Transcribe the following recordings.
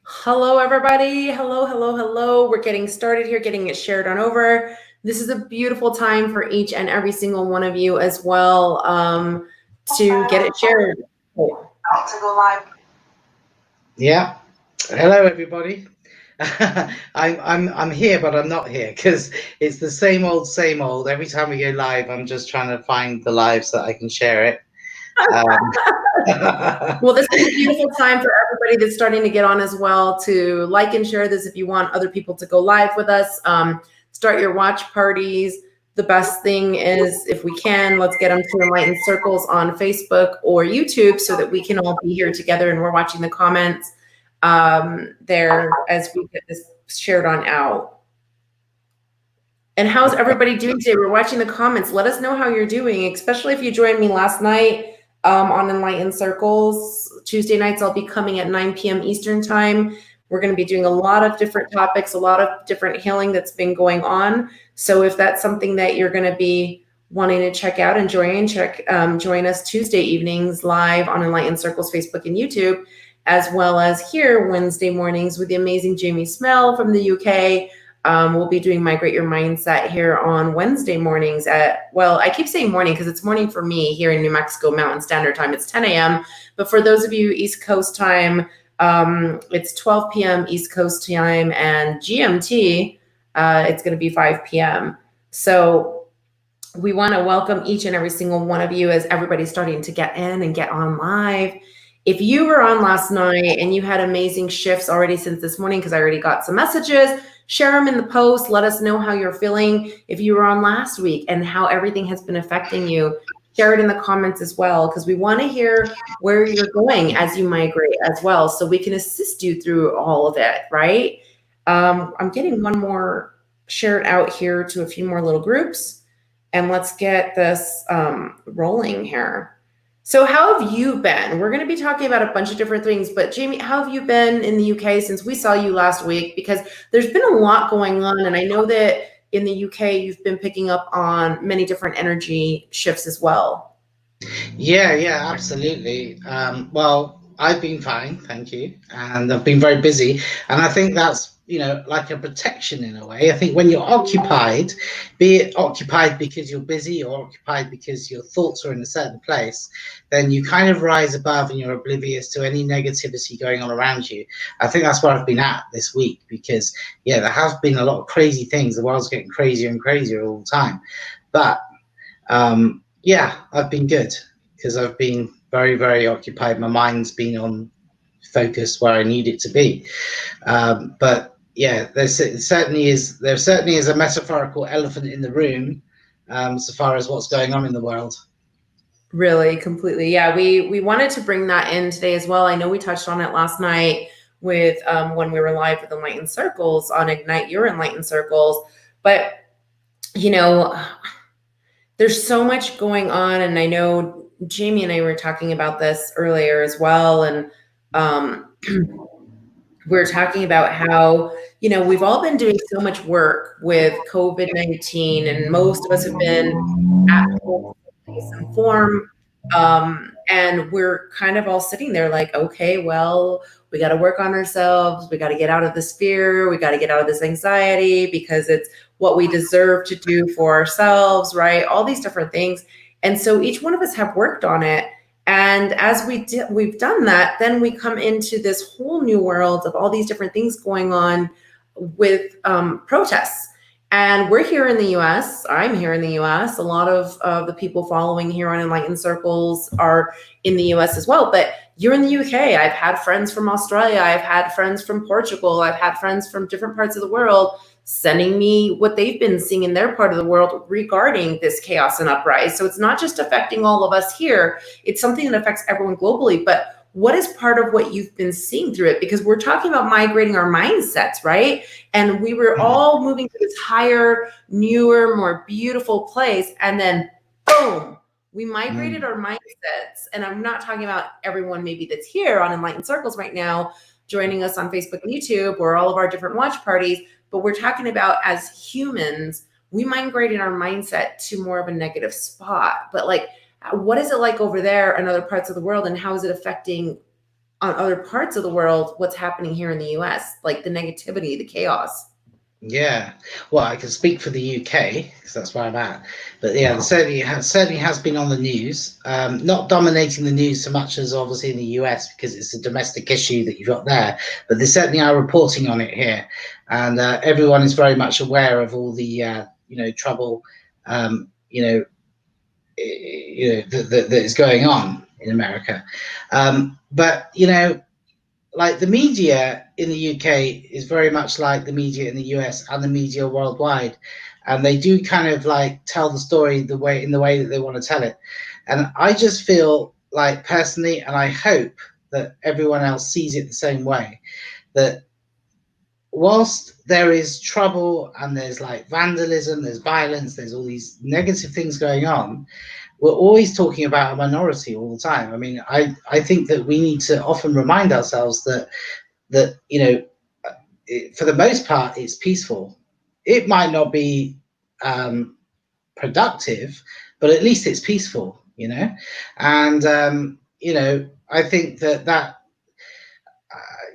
Hello, everybody. Hello, hello, hello. We're getting started here, getting it shared on over. This is a beautiful time for each and every single one of you as well to get it shared. To go live. Yeah. Hello, everybody. I'm here, but I'm not here because it's the same old, same old. Every time we go live, I'm just trying to find the live so that I can share it. Well, this is a beautiful time for everybody that's starting to get on as well to like and share this if you want other people to go live with us. Start your watch parties. The best thing is, if we can, let's get them to Enlightened Circles on Facebook or YouTube so that we can all be here together and we're watching the comments there as we get this shared on out. And how's everybody doing today? We're watching the comments. Let us know how you're doing, especially if you joined me last night on Enlightened Circles. Tuesday nights, I'll be coming at 9 p.m. Eastern time. We're going to be doing a lot of different topics, a lot of different healing that's been going on. So if that's something that you're going to be wanting to check out and join us Tuesday evenings live on Enlightened Circles, Facebook and YouTube, as well as here Wednesday mornings with the amazing Jaime Smale from the UK. We'll be doing Migrate Your Mindset here on Wednesday mornings I keep saying morning because it's morning for me here in New Mexico Mountain Standard Time. It's 10 a.m. But for those of you East Coast time, it's 12 p.m. East Coast time, and GMT, it's going to be 5 p.m. So we want to welcome each and every single one of you as everybody's starting to get in and get on live. If you were on last night and you had amazing shifts already since this morning, because I already got some messages, share them in the post. Let us know how you're feeling. If you were on last week and how everything has been affecting you, share it in the comments as well, because we want to hear where you're going as you migrate as well, so we can assist you through all of it, right? I'm getting one more shared out here to a few more little groups, and let's get this rolling here. So how have you been? We're going to be talking about a bunch of different things, but Jaime, how have you been in the UK since we saw you last week? Because there's been a lot going on, and I know that in the UK you've been picking up on many different energy shifts as well. Yeah, absolutely. Well, I've been fine, thank you, and I've been very busy, and I think that's like a protection in a way. I think when you're occupied, be it occupied because you're busy or occupied because your thoughts are in a certain place, then you kind of rise above and you're oblivious to any negativity going on around you. I think that's where I've been at this week because there has been a lot of crazy things. The world's getting crazier and crazier all the time, but I've been good because I've been very, very occupied. My mind's been on focus where I need it to be. But there certainly is a metaphorical elephant in the room so far as what's going on in the world. Really, completely. Yeah, we wanted to bring that in today as well. I know we touched on it last night with when we were live with Enlightened Circles on Ignite Your Enlightened Circles. But, there's so much going on. And I know Jaime and I were talking about this earlier as well. And we're talking about how, we've all been doing so much work with COVID-19, and most of us have been at home in some form. And we're kind of all sitting there like, okay, well, we got to work on ourselves. We got to get out of this fear. We got to get out of this anxiety because it's what we deserve to do for ourselves, right? All these different things. And so each one of us have worked on it. And as we've done that, then we come into this whole new world of all these different things going on with protests. And we're here in the US. I'm here in the US. A lot of the people following here on Enlightened Circles are in the US as well. But you're in the UK. I've had friends from Australia. I've had friends from Portugal. I've had friends from different parts of the world sending me what they've been seeing in their part of the world regarding this chaos and uprise. So it's not just affecting all of us here. It's something that affects everyone globally. But what is part of what you've been seeing through it? Because we're talking about migrating our mindsets, right? And we were all moving to this higher, newer, more beautiful place. And then boom, we migrated our mindsets. And I'm not talking about everyone maybe that's here on Enlightened Circles right now, joining us on Facebook and YouTube, or all of our different watch parties. But we're talking about, as humans, we migrated our mindset to more of a negative spot. But like, what is it like over there in other parts of the world, and how is it affecting on other parts of the world what's happening here in the US, like the negativity, the chaos. Yeah, well, I can speak for the UK because that's where I'm at. But yeah, certainly has been on the news. Not dominating the news so much as obviously in the US because it's a domestic issue that you've got there. But they certainly are reporting on it here, and everyone is very much aware of all the trouble that is going on in America. But like the media in the UK is very much like the media in the US and the media worldwide, and they do kind of like tell the story in the way that they want to tell it. And I just feel like personally, and I hope that everyone else sees it the same way, that whilst there is trouble and there's like vandalism, there's violence, there's all these negative things going on, we're always talking about a minority all the time. I mean, I think that we need to often remind ourselves that for the most part, it's peaceful. It might not be productive, but at least it's peaceful, And I think that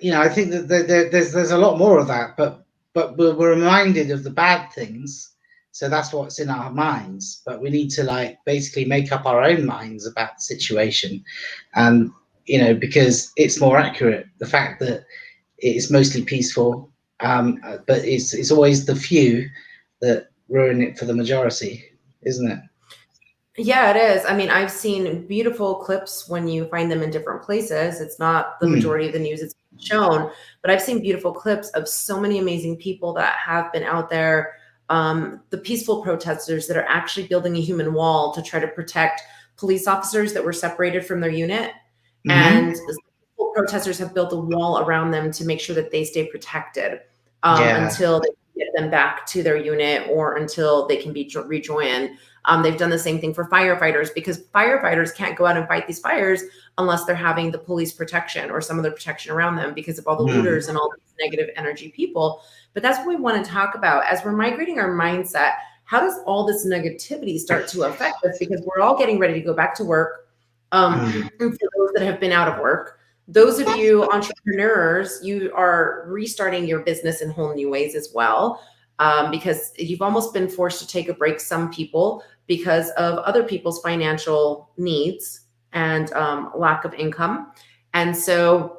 I think that there's a lot more of that, but we're reminded of the bad things. So that's what's in our minds, but we need to like basically make up our own minds about the situation, and because it's more accurate. The fact that it's mostly peaceful, but it's always the few that ruin it for the majority, isn't it? Yeah, it is. I mean, I've seen beautiful clips when you find them in different places. It's not the majority of the news it's shown, but I've seen beautiful clips of so many amazing people that have been out there. The peaceful protesters that are actually building a human wall to try to protect police officers that were separated from their unit. And the peaceful protesters have built a wall around them to make sure that they stay protected until they get them back to their unit or until they can be rejoined. They've done the same thing for firefighters, because firefighters can't go out and fight these fires unless they're having the police protection or some other protection around them because of all the looters and all these negative energy people. But that's what we want to talk about. As we're migrating our mindset, how does all this negativity start to affect us? Because we're all getting ready to go back to work. And for those that have been out of work, those of you entrepreneurs, you are restarting your business in whole new ways as well. Because you've almost been forced to take a break, some people, because of other people's financial needs and lack of income. And so,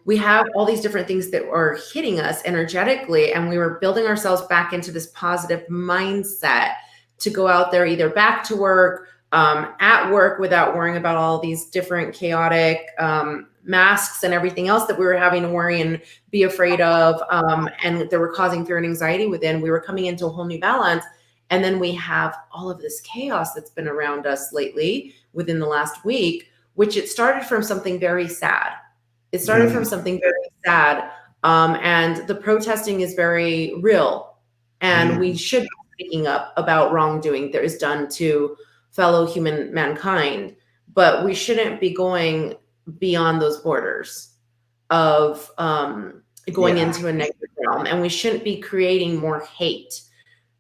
we have all these different things that are hitting us energetically, and we were building ourselves back into this positive mindset to go out there, either back to work, at work, without worrying about all these different chaotic masks and everything else that we were having to worry and be afraid of, and that were causing fear and anxiety within. We were coming into a whole new balance. And then we have all of this chaos that's been around us lately within the last week, which it started from something very sad. It started from something very sad. And the protesting is very real. And we should be speaking up about wrongdoing that is done to fellow human mankind. But we shouldn't be going beyond those borders of going into a negative realm. And we shouldn't be creating more hate.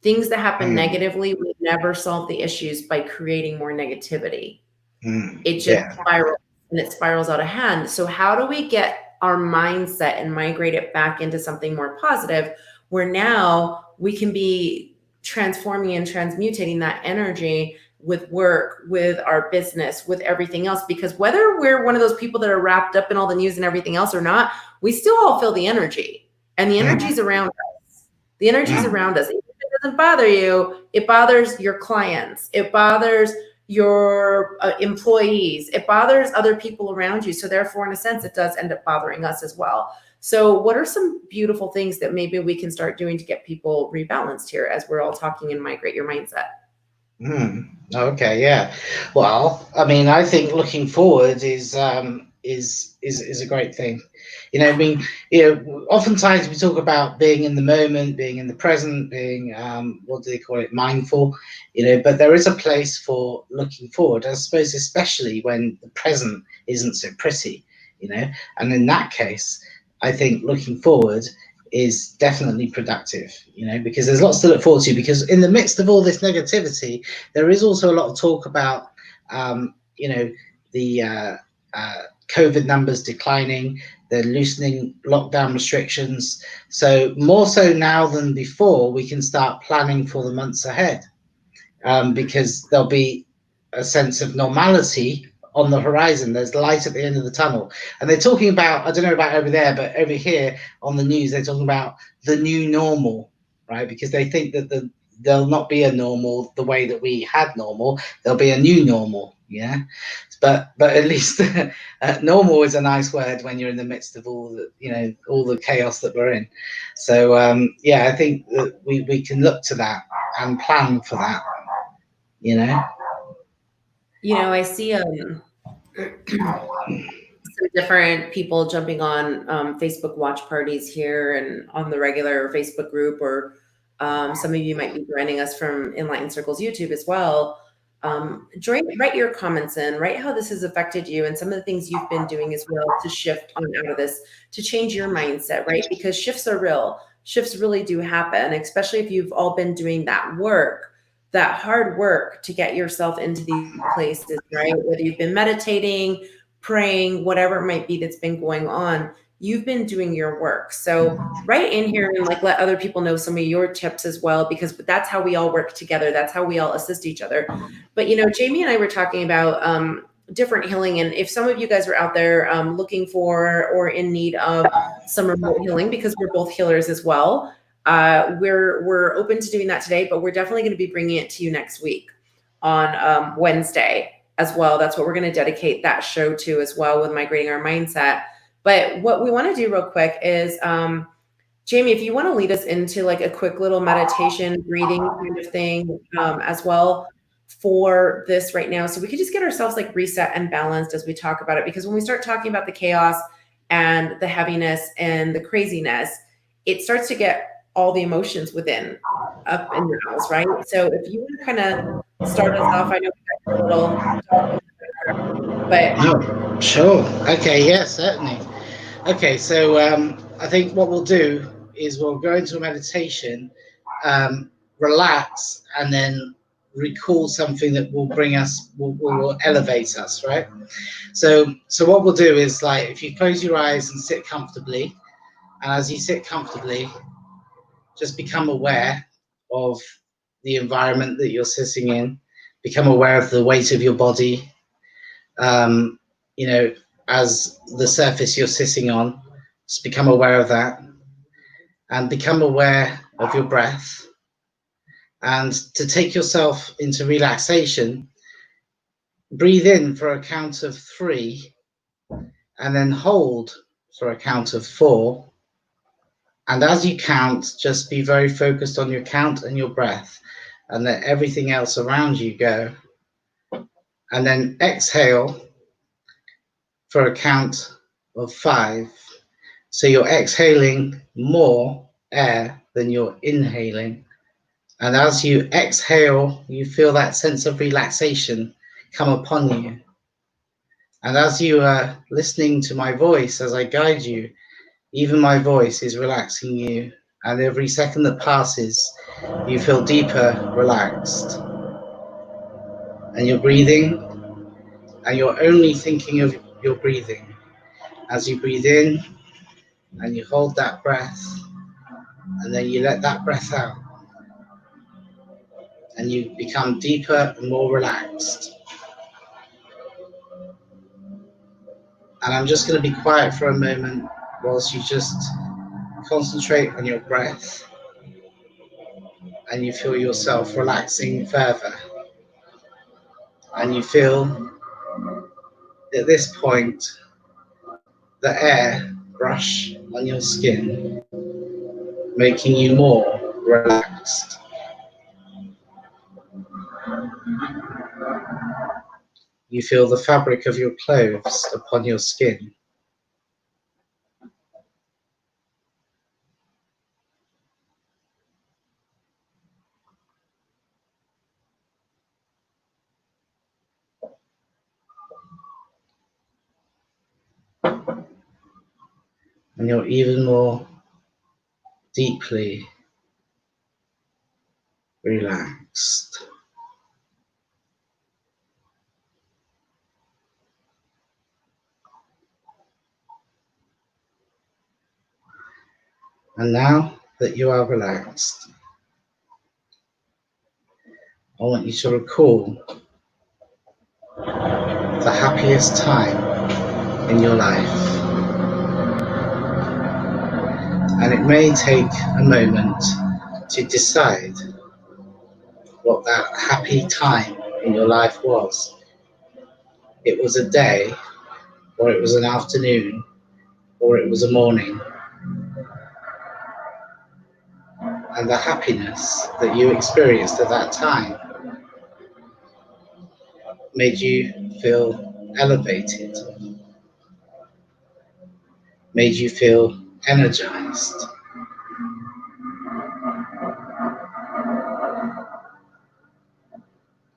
Things that happen negatively, we never solve the issues by creating more negativity. It just spirals, and it spirals out of hand. So how do we get our mindset and migrate it back into something more positive, where now we can be transforming and transmutating that energy with work, with our business, with everything else? Because whether we're one of those people that are wrapped up in all the news and everything else or not, we still all feel the energy, and the energy's around us. The energy's around us. Even if it doesn't bother you, it bothers your clients. It bothers your employees. It bothers other people around you. So therefore, in a sense, it does end up bothering us as well. So what are some beautiful things that maybe we can start doing to get people rebalanced here as we're all talking and migrate your mindset? Okay, yeah. Well, I mean, I think looking forward is a great thing. I mean, oftentimes we talk about being in the moment, being in the present, being what do they call it, mindful. But there is a place for looking forward, I suppose, especially when the present isn't so pretty. And in that case, I think looking forward is definitely productive, because there's lots to look forward to, because in the midst of all this negativity, there is also a lot of talk about, the COVID numbers declining. They're loosening lockdown restrictions. So more so now than before, we can start planning for the months ahead, because there'll be a sense of normality on the horizon. There's light at the end of the tunnel. And they're talking about, I don't know about over there, but over here on the news, they're talking about the new normal, right? Because they think that there'll not be a normal the way that we had normal. There'll be a new normal, yeah. But at least normal is a nice word when you're in the midst of all the, you know, all the chaos that we're in. So yeah, I think that we can look to that and plan for that, you know. You know, I see some different people jumping on Facebook watch parties here and on the regular Facebook group, or some of you might be joining us from Enlightened Circles YouTube as well. Write your comments in, write how this has affected you and some of the things you've been doing as well to shift on out of this, to change your mindset, right? Because shifts are real. Shifts really do happen, especially if you've all been doing that work, that hard work to get yourself into these places, right? Whether you've been meditating, praying, whatever it might be that's been going on, you've been doing your work. So write in here and like let other people know some of your tips as well, because that's how we all work together. That's how we all assist each other. But you know, Jamie and I were talking about different healing, and if some of you guys are out there looking for or in need of some remote healing, because we're both healers as well, we're open to doing that today. But we're definitely going to be bringing it to you next week on Wednesday as well. That's what we're going to dedicate that show to as well, with Migrating Our Mindset. But what we want to do real quick is, Jamie, if you want to lead us into like a quick little meditation, breathing kind of thing as well for this right now. So we could just get ourselves like reset and balanced as we talk about it. Because when we start talking about the chaos and the heaviness and the craziness, it starts to get all the emotions within up in your house, right? So if you want to kind of start us off, I know we got a little, but Oh, sure. Okay, yeah, certainly. Okay, so I think what we'll do is we'll go into a meditation, relax, and then recall something that will bring us, will elevate us, right? So what we'll do is, like, if you close your eyes and sit comfortably, and as you sit comfortably, just become aware of the environment that you're sitting in, become aware of the weight of your body, you know, as the surface you're sitting on, just become aware of that, and become aware of your breath. And to take yourself into relaxation, breathe in for a count of 3, and then hold for a count of 4. And as you count, just be very focused on your count and your breath, and let everything else around you go. And then exhale for a count of 5. So you're exhaling more air than you're inhaling. And as you exhale, you feel that sense of relaxation come upon you. And as you are listening to my voice, as I guide you, even my voice is relaxing you. And every second that passes, you feel deeper relaxed. And you're breathing, and you're only thinking of your breathing. As you breathe in, and you hold that breath, and then you let that breath out, and you become deeper and more relaxed. And I'm just going to be quiet for a moment whilst you just concentrate on your breath, and you feel yourself relaxing further. And you feel at this point the air brush on your skin, making you more relaxed. You feel the fabric of your clothes upon your skin. And you're even more deeply relaxed. And now that you are relaxed, I want you to recall the happiest time in your life. And it may take a moment to decide what that happy time in your life was. It was a day, or it was an afternoon, or it was a morning. And the happiness that you experienced at that time made you feel elevated, made you feel energized.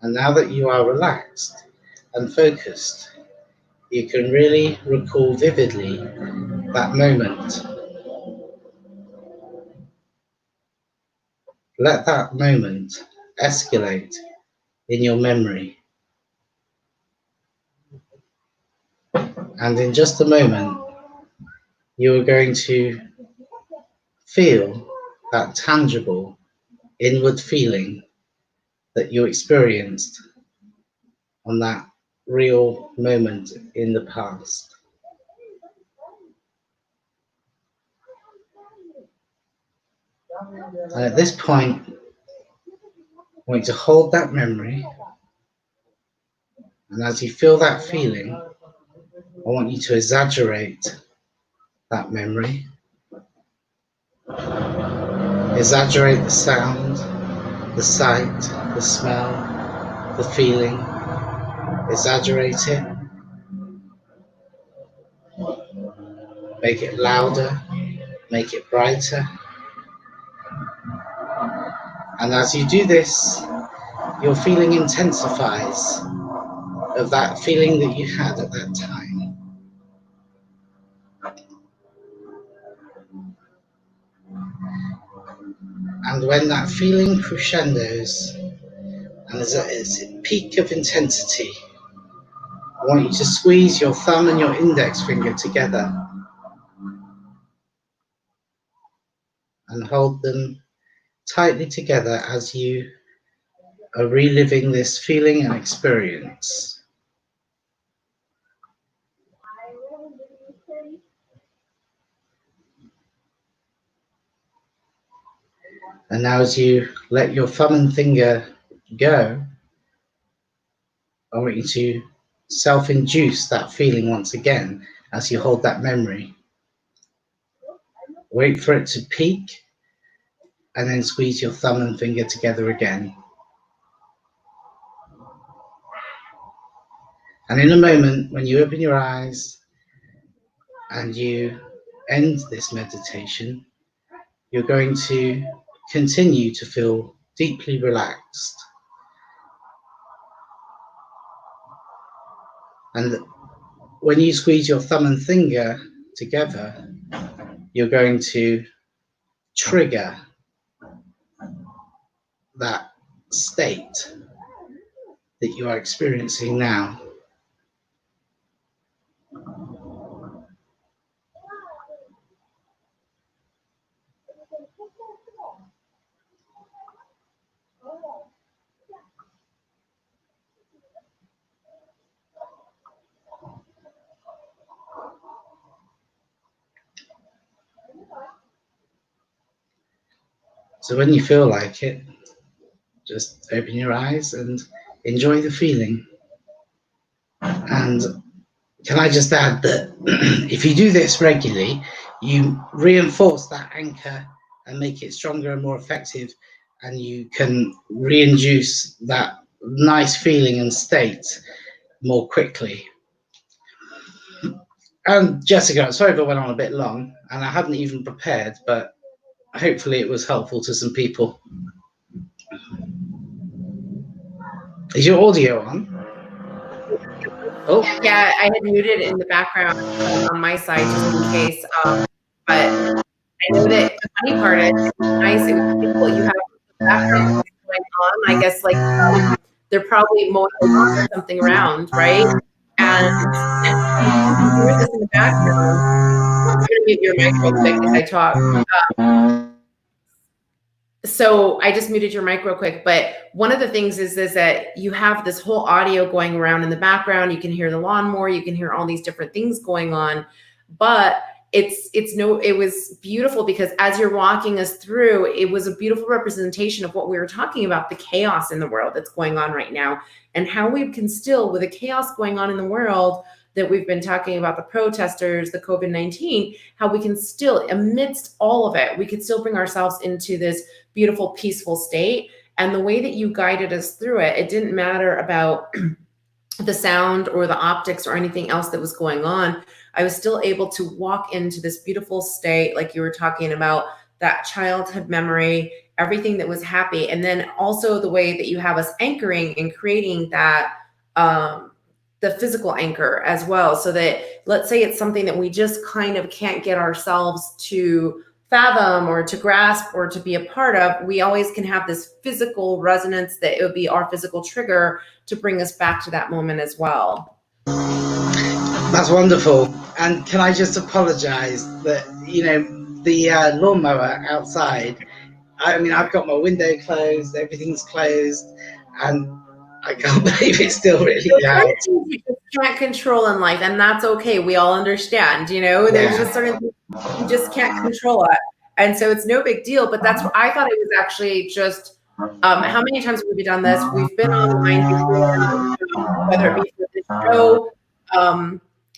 And now that you are relaxed and focused, you can really recall vividly that moment. Let that moment escalate in your memory. And in just a moment, you are going to feel that tangible inward feeling that you experienced on that real moment in the past. And at this point, I want you to hold that memory. And as you feel that feeling, I want you to exaggerate that memory. Exaggerate the sound, the sight, the smell, the feeling. Exaggerate it. Make it louder, make it brighter. And as you do this, your feeling intensifies of that feeling that you had at that time. And when that feeling crescendos and is at its peak of intensity, I want you to squeeze your thumb and your index finger together and hold them tightly together as you are reliving this feeling and experience. And now as you let your thumb and finger go, I want you to self-induce that feeling once again as you hold that memory. Wait for it to peak and then squeeze your thumb and finger together again. And in a moment, when you open your eyes and you end this meditation, you're going to continue to feel deeply relaxed. And when you squeeze your thumb and finger together, you're going to trigger that state that you are experiencing now. So when you feel like it, just open your eyes and enjoy the feeling. And can I just add that if you do this regularly, you reinforce that anchor and make it stronger and more effective, and you can reintroduce that nice feeling and state more quickly. And Jessica, I'm sorry if I went on a bit long, and I hadn't even prepared, but hopefully it was helpful to some people. Is your audio on? Oh, yeah, I had muted in the background on my side just in case. But I know that the funny part is it's nice. It was beautiful. You have the background noise going on. I guess like they're probably mowing the lawn or something around, right? And you can hear this in the background. I'm gonna mute your mic real quick as I talk. So I just muted your mic real quick, but one of the things is that you have this whole audio going around in the background. You can hear the lawnmower, you can hear all these different things going on, but it was beautiful because as you're walking us through, it was a beautiful representation of what we were talking about, the chaos in the world that's going on right now, and how we can still, with the chaos going on in the world, that we've been talking about, the protesters, the COVID-19, how we can still, amidst all of it, we could still bring ourselves into this beautiful, peaceful state. And the way that you guided us through it, it didn't matter about the sound or the optics or anything else that was going on. I was still able to walk into this beautiful state, like you were talking about, that childhood memory, everything that was happy. And then also the way that you have us anchoring and creating that, the physical anchor as well. So that, let's say it's something that we just kind of can't get ourselves to fathom or to grasp or to be a part of, we always can have this physical resonance that it would be our physical trigger to bring us back to that moment as well. That's wonderful. And can I just apologize that, the lawnmower outside, I mean, I've got my window closed, everything's closed, and I can't believe it's still really loud. You just can't control in life, and that's okay. We all understand, there's just certain things you just can't control it. And so it's no big deal, but that's what I thought it was actually just, how many times have we done this? We've been online before, whether it be for this show,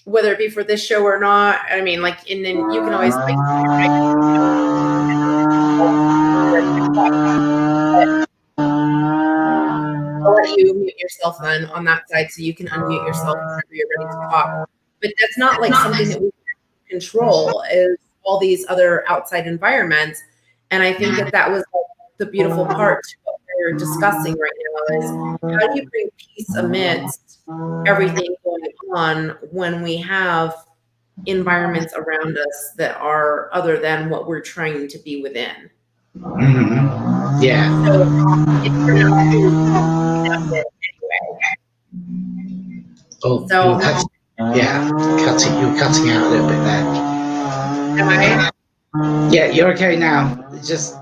whether it be for this show or not. I mean, like, and then you can always like, I'll let you mute yourself then on that side so you can unmute yourself whenever you're ready to talk. But that's not like something that we can control, is all these other outside environments. And I think that was the beautiful part to what we're discussing right now, is how do you bring peace amidst everything going on when we have environments around us that are other than what we're trying to be within. Mm-hmm. Yeah. So it turned out to be anyway. Oh, So you were cutting out a little bit there. Am I? Yeah, you're okay now. Just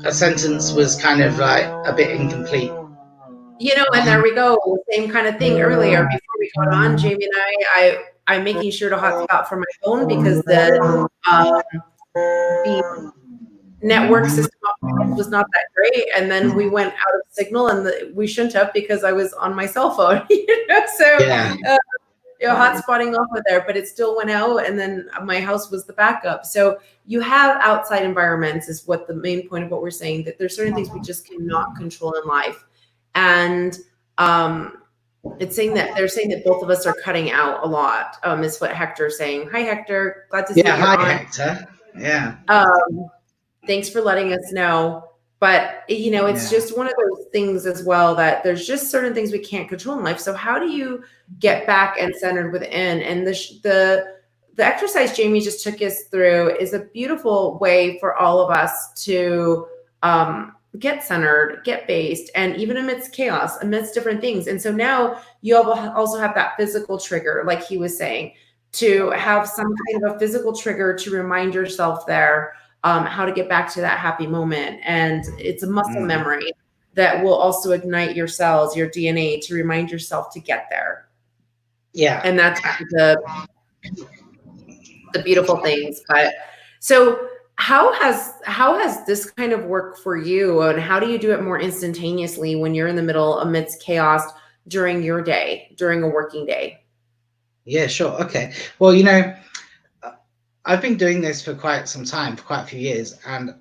a sentence was kind of like a bit incomplete. And there we go. Same kind of thing earlier before we got on, Jamie and I'm making sure to hotspot from my phone because the network system was not that great. And then we went out of signal, and we shouldn't have, because I was on my cell phone, so hotspotting off of there, but it still went out, and then my house was the backup. So you have outside environments is what the main point of what we're saying, that there's certain things we just cannot control in life. And they're saying that both of us are cutting out a lot, is what Hector's saying. Hi, Hector. Glad to see you. Yeah, hi, Hector. Yeah. Thanks for letting us know. But, it's just one of those things as well, that there's just certain things we can't control in life. So how do you get back and centered within? And the exercise Jamie just took us through is a beautiful way for all of us to get centered, get based, and even amidst chaos, amidst different things. And so now you also have that physical trigger, like he was saying, to have some kind of a physical trigger to remind yourself there how to get back to that happy moment. And it's a muscle memory that will also ignite your cells, your DNA, to remind yourself to get there. Yeah. And that's the beautiful things. But so how has this kind of worked for you, and how do you do it more instantaneously when you're in the middle amidst chaos during your day, during a working day? Yeah, sure. Okay. Well, I've been doing this for quite some time, for quite a few years. And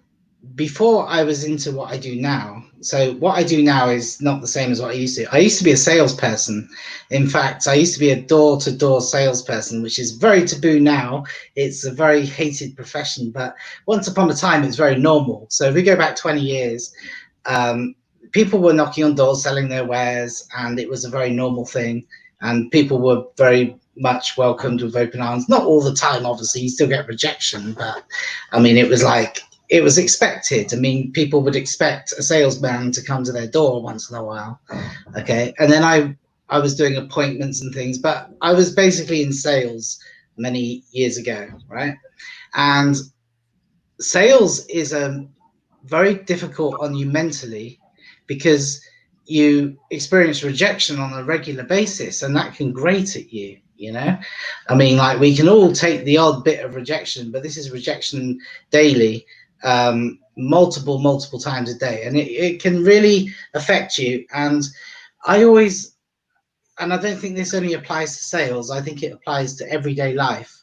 before I was into what I do now, so what I do now is not the same as what I used to. I used to be a salesperson. In fact, I used to be a door-to-door salesperson, which is very taboo now. It's a very hated profession, but once upon a time, it's very normal. So if we go back 20 years, people were knocking on doors, selling their wares, and it was a very normal thing. And people were very much welcomed with open arms. Not all the time, obviously, you still get rejection, but I mean, it was expected. I mean, people would expect a salesman to come to their door once in a while. Okay. And then I was doing appointments and things, but I was basically in sales many years ago, right? And sales is a very difficult on you mentally because you experience rejection on a regular basis, and that can grate at you, you know? I mean, like, we can all take the odd bit of rejection, but this is rejection daily, multiple times a day, and it can really affect you. And I always, and I don't think this only applies to sales, I think it applies to everyday life.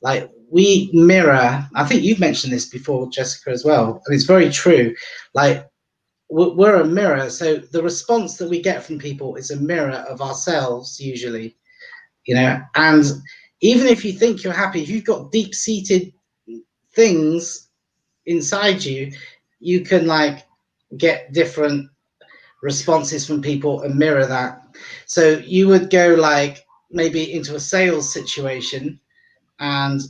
Like, we mirror, I think you've mentioned this before, Jessica, as well, and it's very true. Like, we're a mirror, so the response that we get from people is a mirror of ourselves usually, you know. And even if you think you're happy, if you've got deep-seated things inside you, you can like get different responses from people and mirror that. So you would go like maybe into a sales situation, and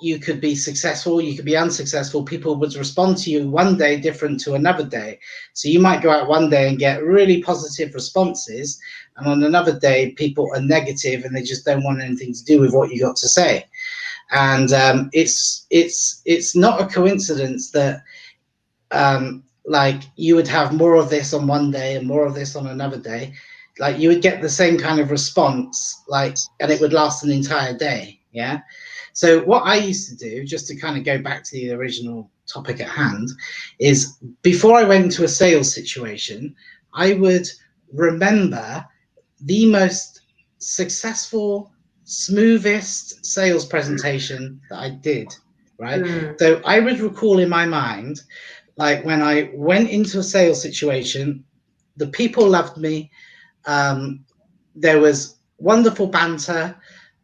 you could be successful, you could be unsuccessful. People would respond to you one day different to another day. So you might go out one day and get really positive responses, and on another day people are negative and they just don't want anything to do with what you got to say. And it's not a coincidence that like you would have more of this on one day and more of this on another day. Like, you would get the same kind of response, like, and it would last an entire day. Yeah. So what I used to do, just to kind of go back to the original topic at hand, is before I went into a sales situation, I would remember the most successful, smoothest sales presentation that I did, right? So I would recall in my mind, like, when I went into a sales situation, the people loved me. There was wonderful banter.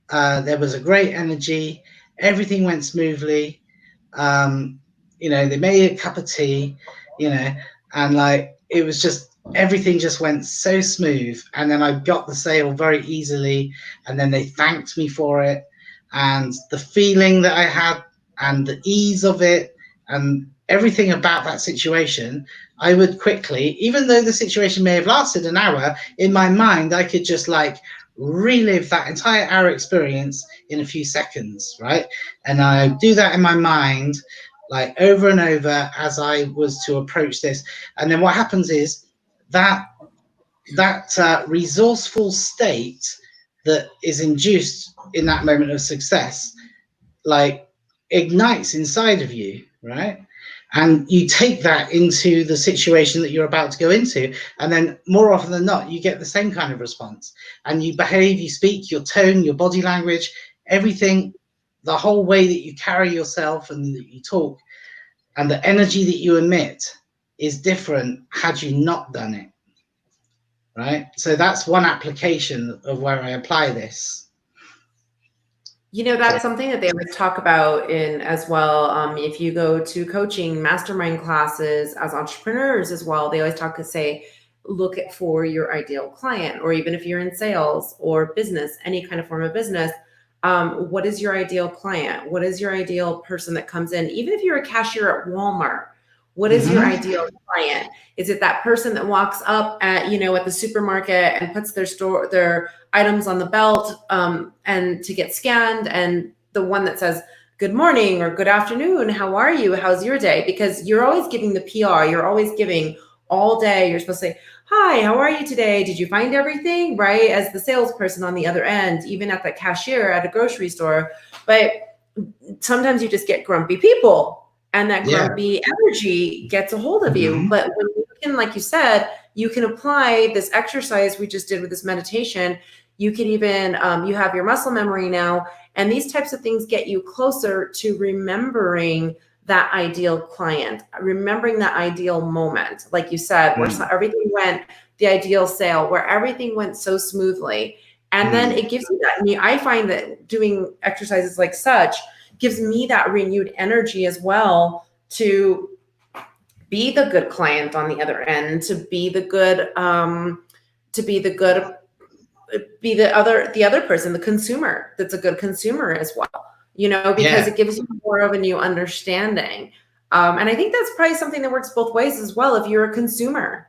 There was a great energy. Everything went smoothly. You know, they made a cup of tea, you know, and like, it was just, everything just went so smooth. And then I got the sale very easily, and then they thanked me for it. And the feeling that I had and the ease of it and everything about that situation, I would quickly, even though the situation may have lasted an hour, in my mind, I could just like relive that entire hour experience in a few seconds, right? And I do that in my mind, like, over and over as I was to approach this. And then what happens is that resourceful state that is induced in that moment of success, like, ignites inside of you, right? And you take that into the situation that you're about to go into, and then more often than not, you get the same kind of response. And you behave, you speak, your tone, your body language, everything, the whole way that you carry yourself and that you talk, and the energy that you emit is different had you not done it, right? So that's one application of where I apply this. You know, that's something that they always talk about in as well. If you go to coaching mastermind classes as entrepreneurs as well, they always say, look for your ideal client, or even if you're in sales or business, any kind of form of business, what is your ideal client? What is your ideal person that comes in? Even if you're a cashier at Walmart, what is your ideal client? Is it that person that walks up at, you know, at the supermarket and puts their items on the belt and to get scanned, and the one that says good morning or good afternoon, how are you, how's your day? Because you're always giving the PR, you're always giving all day. You're supposed to say, hi, how are you today? Did you find everything? Right? As the salesperson on the other end, even at the cashier at a grocery store. But sometimes you just get grumpy people, and that grumpy energy gets a hold of you. But when you can, like you said, you can apply this exercise we just did with this meditation. You can even, you have your muscle memory now, and these types of things get you closer to remembering that ideal client, remembering that ideal moment, like you said, where everything went, the ideal sale, where everything went so smoothly. And then it gives you that. I mean, I find that doing exercises like such gives me that renewed energy as well to be the good client on the other end, to be the other person, the consumer that's a good consumer as well, you know, because it gives you more of a new understanding. And I think that's probably something that works both ways as well. If you're a consumer,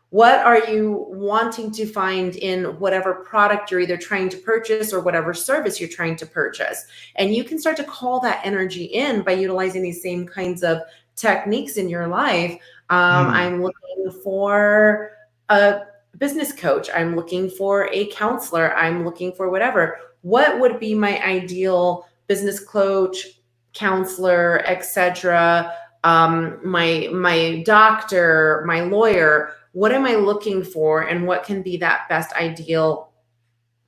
what are you wanting to find in whatever product you're either trying to purchase or whatever service you're trying to purchase? And you can start to call that energy in by utilizing these same kinds of techniques in your life. I'm looking for a business coach. I'm looking for a counselor. I'm looking for whatever. What would be my ideal business coach, counselor, etc.? My doctor, my lawyer. What am I looking for, and what can be that best ideal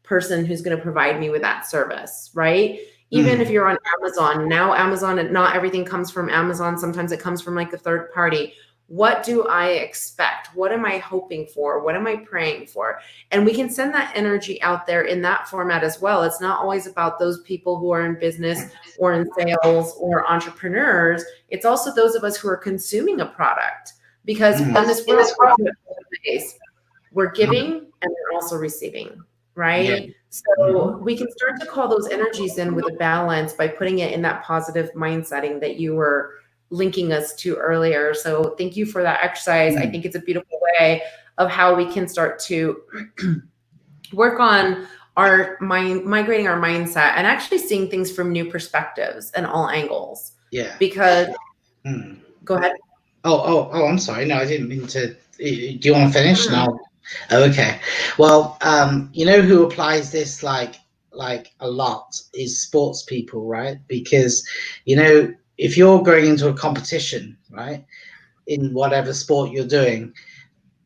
person who's going to provide me with that service, right? Even if you're on Amazon, now Amazon, not everything comes from Amazon. Sometimes it comes from like a third party. What do I expect? What am I hoping for? What am I praying for? And we can send that energy out there in that format as well. It's not always about those people who are in business or in sales or entrepreneurs. It's also those of us who are consuming a product, because in this world, we're giving and we're also receiving, right? Yeah. So we can start to call those energies in with a balance by putting it in that positive mindsetting that you were linking us to earlier. So thank you for that exercise. I think it's a beautiful way of how we can start to work on our mind, migrating our mindset, and actually seeing things from new perspectives and all angles. Yeah. Because go ahead. Oh, I'm sorry. No, I didn't mean to. Do you want to finish? No. Okay. Well, you know who applies this like a lot is sports people, right? Because, you know, if you're going into a competition, right, in whatever sport you're doing,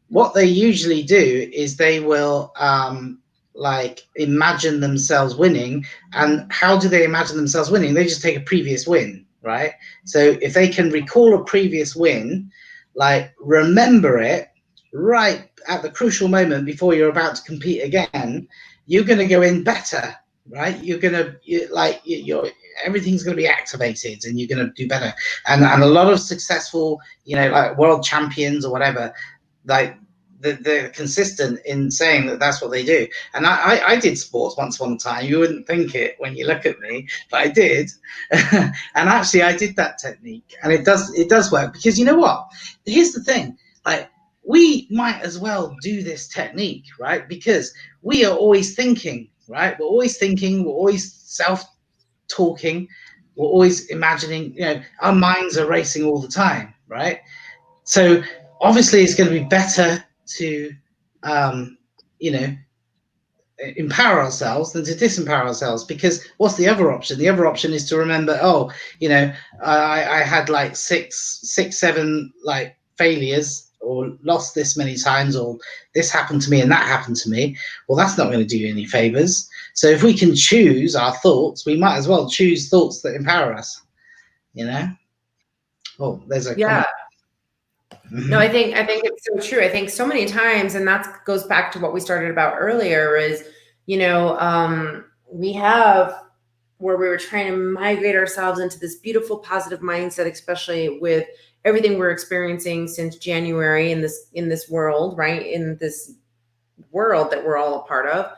what they usually do is they will like imagine themselves winning. And how do they imagine themselves winning? They just take a previous win, right? So if they can recall a previous win, like remember it right at the crucial moment before you're about to compete again, you're going to go in better, right? You're going to you're everything's going to be activated and you're going to do better. And a lot of successful, you know, like world champions or whatever, like they're consistent in saying that that's what they do. And I did sports once upon a time. You wouldn't think it when you look at me, but I did. And actually I did that technique, and it does work, because you know what? Here's the thing, like we might as well do this technique, right? Because we are always thinking, right? We're always thinking, we're always self-talking, we're always imagining, you know, our minds are racing all the time, right? So obviously it's going to be better to you know, empower ourselves than to disempower ourselves, because what's the other option? The other option is to remember, oh, you know, I had like six, seven like failures, or lost this many times, or this happened to me and that happened to me. Well, that's not going to do you any favors. So if we can choose our thoughts, we might as well choose thoughts that empower us, you know. Oh, there's a comment. No, I think it's so true. I think so many times, and that goes back to what we started about earlier, is, you know, we have where we were trying to migrate ourselves into this beautiful positive mindset, especially with everything we're experiencing since January in this world, right? In this world that we're all a part of.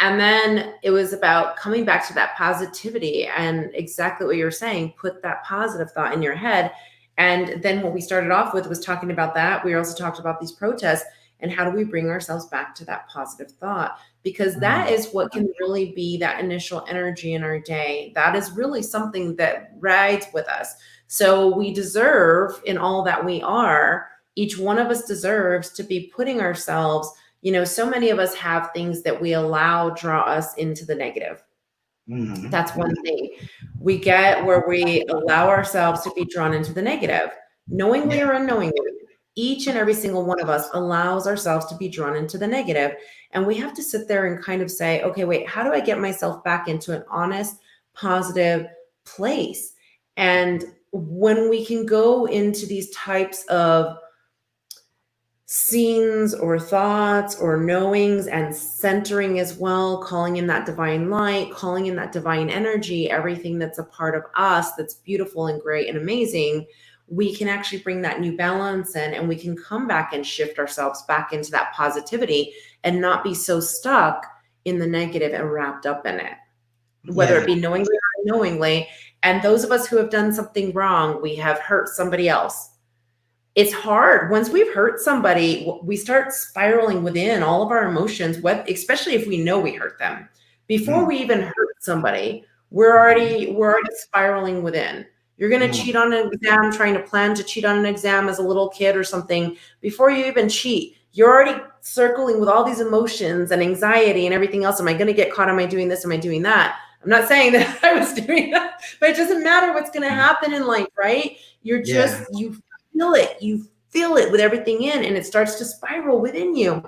And then it was about coming back to that positivity, and exactly what you're saying, put that positive thought in your head. And then what we started off with was talking about that. We also talked about these protests and how do we bring ourselves back to that positive thought, because that is what can really be that initial energy in our day. That is really something that rides with us. So we deserve, in all that we are, each one of us deserves to be putting ourselves, you know, so many of us have things that we allow draw us into the negative. That's one thing. We get where we allow ourselves to be drawn into the negative, knowingly or unknowingly. Each and every single one of us allows ourselves to be drawn into the negative. And we have to sit there and kind of say, okay, wait, how do I get myself back into an honest, positive place? And when we can go into these types of scenes or thoughts or knowings and centering as well, calling in that divine light, calling in that divine energy, everything that's a part of us that's beautiful and great and amazing, we can actually bring that new balance in, and we can come back and shift ourselves back into that positivity and not be so stuck in the negative and wrapped up in it, whether it be knowingly or unknowingly. And those of us who have done something wrong, we have hurt somebody else. It's hard. Once we've hurt somebody, we start spiraling within all of our emotions, especially if we know we hurt them. Before we even hurt somebody, we're already spiraling within. You're going to cheat on an exam, trying to plan to cheat on an exam as a little kid or something. Before you even cheat, you're already circling with all these emotions and anxiety and everything else. Am I going to get caught? Am I doing this? Am I doing that? I'm not saying that I was doing that, but it doesn't matter what's going to happen in life, right? You're just, you feel it with everything in, and it starts to spiral within you.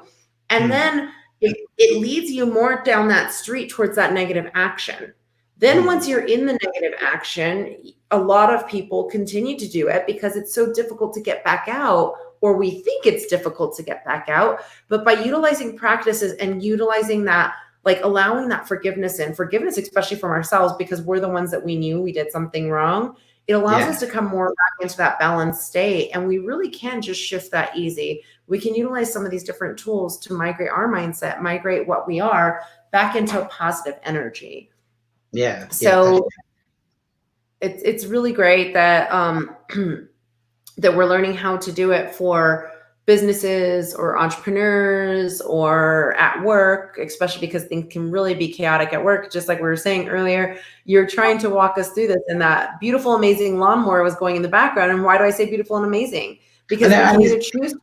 And then it leads you more down that street towards that negative action. Then once you're in the negative action, a lot of people continue to do it because it's so difficult to get back out, or we think it's difficult to get back out. But by utilizing practices and utilizing that, like allowing that forgiveness, especially from ourselves, because we're the ones that we knew we did something wrong, it allows us to come more back into that balanced state. And we really can just shift that easy. We can utilize some of these different tools to migrate our mindset, migrate what we are back into a positive energy. Yeah. So it's really great that that we're learning how to do it for businesses or entrepreneurs or at work, especially because things can really be chaotic at work. Just like we were saying earlier, you're trying to walk us through this, and that beautiful, amazing lawnmower was going in the background. And why do I say beautiful and amazing? Because we can either choose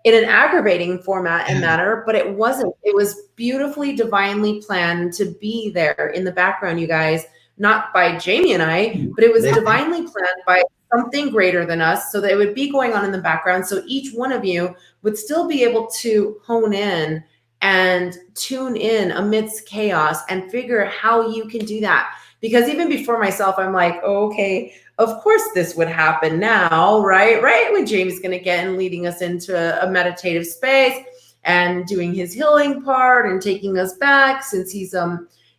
in an aggravating format and manner, but it wasn't. It was beautifully, divinely planned to be there in the background, you guys, not by Jaime and I, but it was divinely planned by something greater than us, so that it would be going on in the background. So each one of you would still be able to hone in and tune in amidst chaos and figure out how you can do that. Because even before myself, I'm like, oh, okay, of course this would happen now, right? Right when Jaime's going to get and leading us into a meditative space and doing his healing part and taking us back, since he's,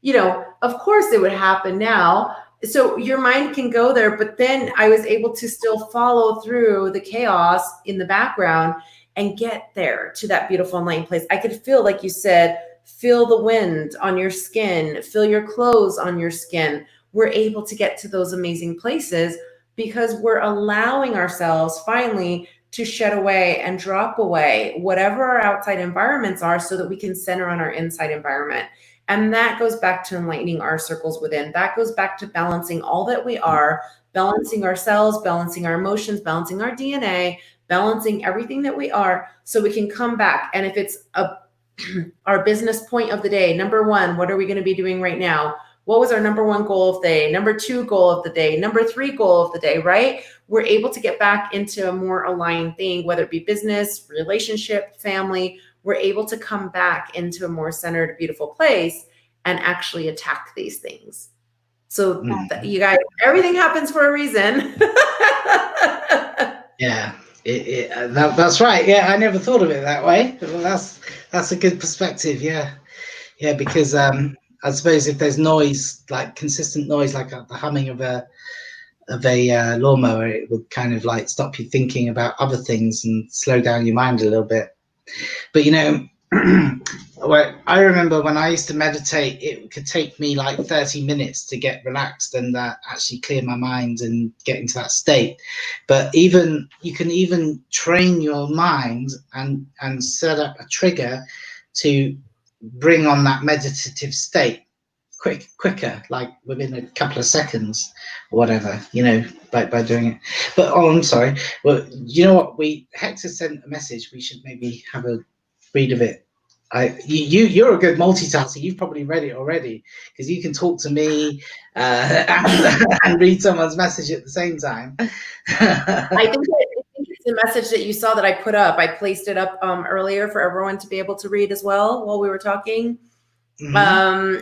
you know, of course it would happen now. So your mind can go there, but then I was able to still follow through the chaos in the background and get there to that beautiful enlightened place. I could feel, like you said, feel the wind on your skin, feel your clothes on your skin. We're able to get to those amazing places because we're allowing ourselves finally to shed away and drop away whatever our outside environments are, so that we can center on our inside environment. And that goes back to enlightening our circles within. That goes back to balancing all that we are, balancing ourselves, balancing our emotions, balancing our DNA, balancing everything that we are, so we can come back. And if it's our business point of the day, number one, what are we going to be doing right now? What was our number one goal of the day? Number two goal of the day? Number three goal of the day, right? We're able to get back into a more aligned thing, whether it be business, relationship, family. We're able to come back into a more centered, beautiful place and actually attack these things. So you guys, everything happens for a reason. Yeah, that's right. Yeah, I never thought of it that way. Well, that's a good perspective. Yeah, because I suppose if there's noise, like consistent noise, like the humming of a lawnmower, it would kind of like stop you thinking about other things and slow down your mind a little bit. But you know, I remember when I used to meditate, it could take me like 30 minutes to get relaxed and actually clear my mind and get into that state. But you can even train your mind and set up a trigger to bring on that meditative state quicker, like within a couple of seconds or whatever, you know, by doing it. But I'm sorry. Well, you know what? Hector sent a message. We should maybe have a read of it. You're a good multitasker. You've probably read it already, because you can talk to me and read someone's message at the same time. I think it's the message that you saw that I put up. I placed it up earlier for everyone to be able to read as well while we were talking. I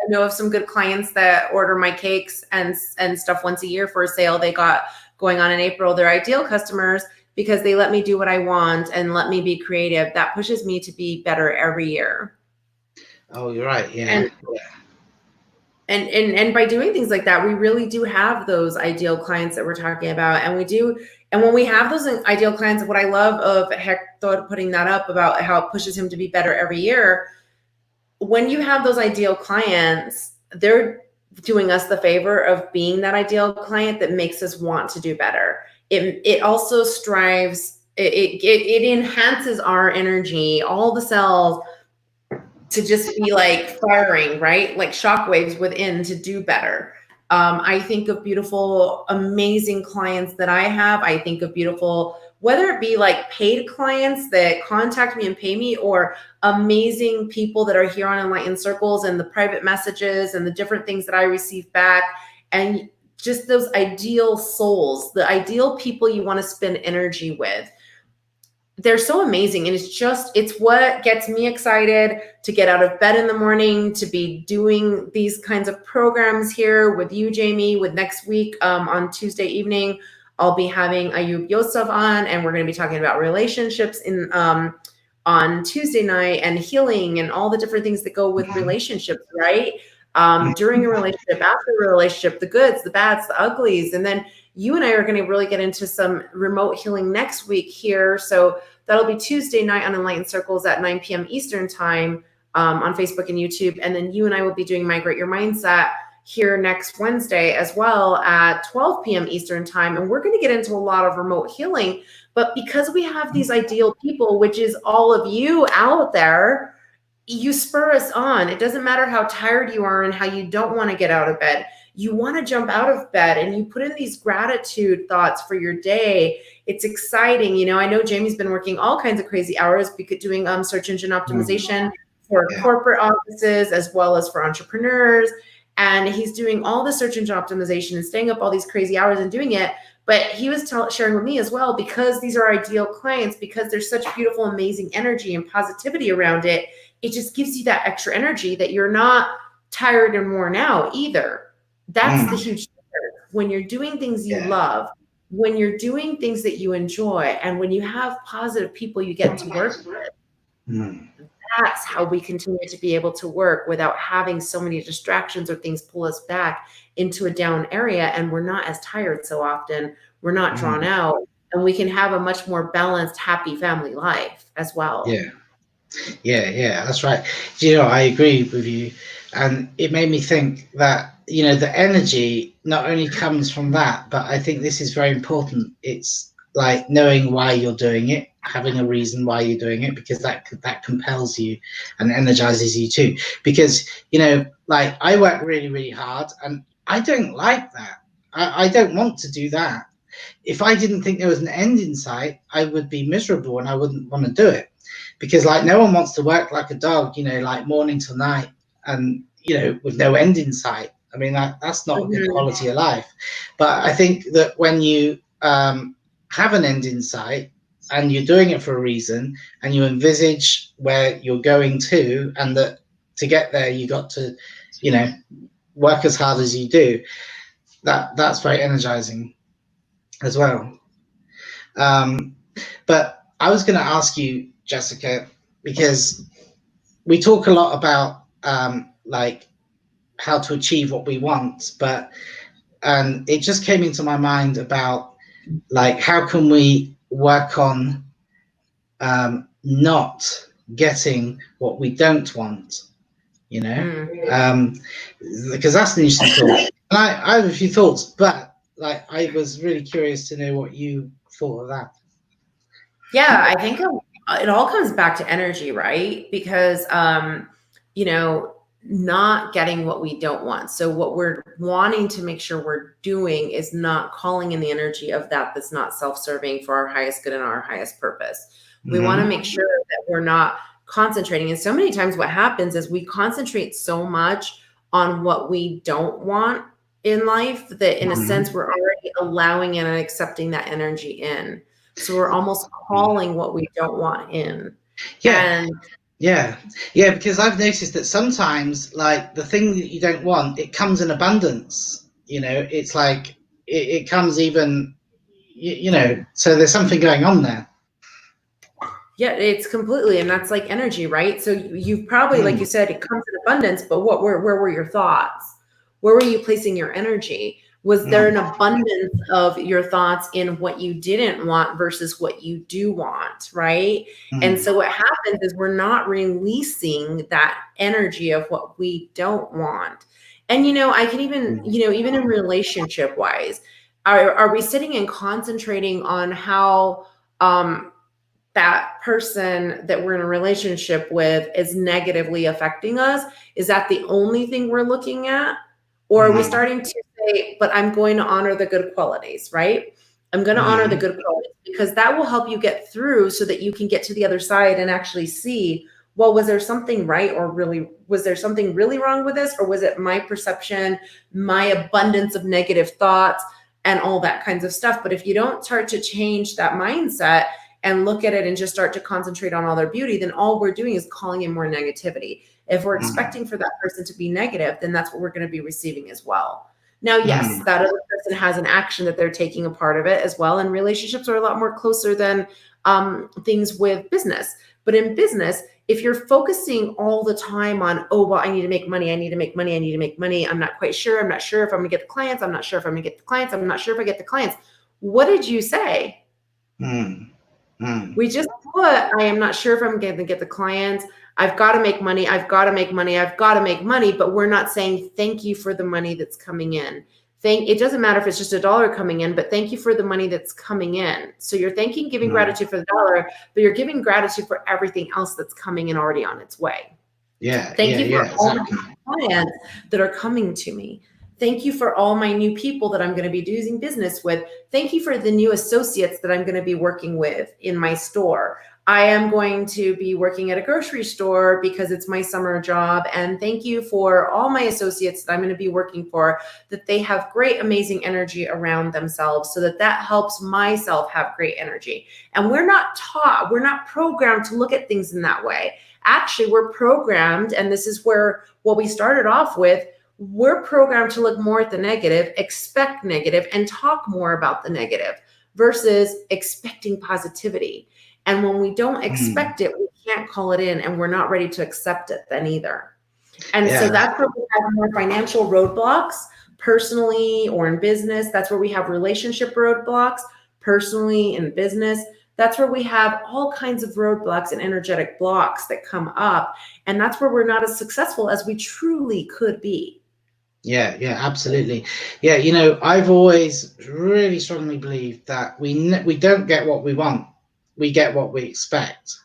know of some good clients that order my cakes and stuff once a year for a sale they got going on in April. They're ideal customers because they let me do what I want and let me be creative. That pushes me to be better every year. Oh, you're right. Yeah. And by doing things like that, we really do have those ideal clients that we're talking about. And we do. And when we have those ideal clients, what I love of Hector putting that up about how it pushes him to be better every year, when you have those ideal clients, they're doing us the favor of being that ideal client that makes us want to do better. It also strives, it enhances our energy, all the cells, to just be like firing, right? Like shockwaves within to do better. I think of beautiful, amazing clients that I have. I think of beautiful, whether it be like paid clients that contact me and pay me, or amazing people that are here on Enlightened Circles, and the private messages and the different things that I receive back. And just those ideal souls, the ideal people you want to spend energy with. They're so amazing. And it's what gets me excited to get out of bed in the morning, to be doing these kinds of programs here with you, Jaime. With next week on Tuesday evening, I'll be having Ayub Yosef on, and we're going to be talking about relationships on Tuesday night, and healing and all the different things that go with relationships, right? During a relationship, after a relationship, the goods, the bads, the uglies. And then you and I are going to really get into some remote healing next week here. So that'll be Tuesday night on Enlightened Circles at 9 p.m. Eastern time on Facebook and YouTube. And then you and I will be doing Migrate Your Mindset here next Wednesday as well at 12 p.m. Eastern time. And we're going to get into a lot of remote healing. But because we have these ideal people, which is all of you out there, you spur us on. It doesn't matter how tired you are and how you don't want to get out of bed. You want to jump out of bed, and you put in these gratitude thoughts for your day. It's exciting. You know, I know Jamie's been working all kinds of crazy hours because doing search engine optimization for corporate offices as well as for entrepreneurs. And he's doing all the search engine optimization and staying up all these crazy hours and doing it. But he was sharing with me as well, because these are ideal clients, because there's such beautiful, amazing energy and positivity around it. It just gives you that extra energy that you're not tired and worn out either. That's the huge difference. When you're doing things you love, when you're doing things that you enjoy, and when you have positive people you get to work with, that's how we continue to be able to work without having so many distractions or things pull us back into a down area. And we're not as tired so often. We're not drawn out, and we can have a much more balanced, happy family life as well. Yeah, that's right. You know, I agree with you. And it made me think that, you know, the energy not only comes from that, but I think this is very important. It's like knowing why you're doing it, having a reason why you're doing it, because that compels you and energizes you too. Because, you know, like I work really, really hard, and I don't like that. I don't want to do that. If I didn't think there was an end in sight, I would be miserable and I wouldn't want to do it. Because like no one wants to work like a dog, you know, like morning till night, and, you know, with no end in sight. I mean, that's not a good quality of life. But I think that when you have an end in sight, and you're doing it for a reason, and you envisage where you're going to, and that to get there, you got to, you know, work as hard as you do, that's very energizing as well. But I was going to ask you, Jessica, because we talk a lot about like how to achieve what we want, but it just came into my mind about like how can we work on not getting what we don't want, you know, because that's an interesting thought. And I have a few thoughts, but like I was really curious to know what you thought of that. Yeah, I think it all comes back to energy, right? Because, you know, not getting what we don't want. So what we're wanting to make sure we're doing is not calling in the energy of that's not self-serving for our highest good and our highest purpose. We want to make sure that we're not concentrating. And so many times what happens is we concentrate so much on what we don't want in life that in a sense, we're already allowing and accepting that energy in. So we're almost calling what we don't want in. Yeah, because I've noticed that sometimes, like, the thing that you don't want, it comes in abundance. You know, it's like it comes even, you know, so there's something going on there. Yeah, it's completely, and that's like energy, right? So you've probably, like you said, it comes in abundance, but where were your thoughts? Where were you placing your energy? Was there an abundance of your thoughts in what you didn't want versus what you do want, right? And so what happens is we're not releasing that energy of what we don't want. And, you know, I can even, you know, even in relationship wise, are we sitting and concentrating on how that person that we're in a relationship with is negatively affecting us? Is that the only thing we're looking at? Or are we starting to say, but I'm going to honor the good qualities, right? I'm going to honor the good qualities because that will help you get through so that you can get to the other side and actually see, well, was there something right, or really, was there something really wrong with this? Or was it my perception, my abundance of negative thoughts and all that kinds of stuff? But if you don't start to change that mindset and look at it and just start to concentrate on all their beauty, then all we're doing is calling in more negativity. If we're expecting for that person to be negative, then that's what we're going to be receiving as well. Now, yes, that other person has an action that they're taking a part of it as well. And relationships are a lot more closer than things with business. But in business, if you're focusing all the time on, oh, well, I need to make money, I need to make money, I need to make money, I'm not quite sure, I'm not sure if I'm going to get the clients, I'm not sure if I'm going to get the clients, I'm not sure if I get the clients. What did you say? We just put, I am not sure if I'm going to get the clients. I've got to make money. I've got to make money. I've got to make money. But we're not saying thank you for the money that's coming in. It doesn't matter if it's just $1 coming in, but thank you for the money that's coming in. So you're giving gratitude for the $1, but you're giving gratitude for everything else that's coming in already on its way. Thank you for all my clients that are coming to me. Thank you for all my new people that I'm going to be doing business with. Thank you for the new associates that I'm going to be working with in my store. I am going to be working at a grocery store because it's my summer job. And thank you for all my associates that I'm going to be working for, that they have great, amazing energy around themselves so that helps myself have great energy. And we're not taught, we're not programmed to look at things in that way. Actually, we're programmed, and this is where what we started off with, we're programmed to look more at the negative, expect negative, and talk more about the negative versus expecting positivity. And when we don't expect it, we can't call it in, and we're not ready to accept it then either. And so that's where we have more financial roadblocks, personally or in business. That's where we have relationship roadblocks, personally in business. That's where we have all kinds of roadblocks and energetic blocks that come up. And that's where we're not as successful as we truly could be. Yeah, absolutely. Yeah, I've always really strongly believed that we don't get what we want. We get what we expect,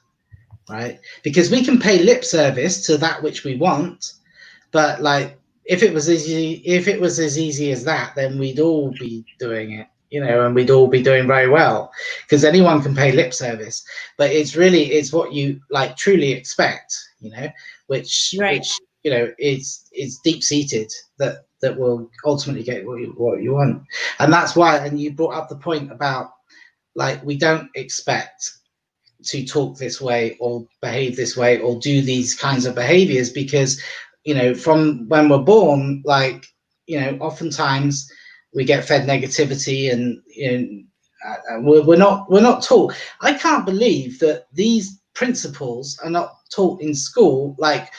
right? Because we can pay lip service to that which we want, but like if it was as easy as that, then we'd all be doing it, and we'd all be doing very well, because anyone can pay lip service. But it's what you like truly expect, which is deep seated, that will ultimately get what you want. And that's why, and you brought up the point about, like, we don't expect to talk this way or behave this way or do these kinds of behaviors, because from when we're born, like, oftentimes we get fed negativity, and we're not taught. I can't believe that these principles are not taught in school. Like,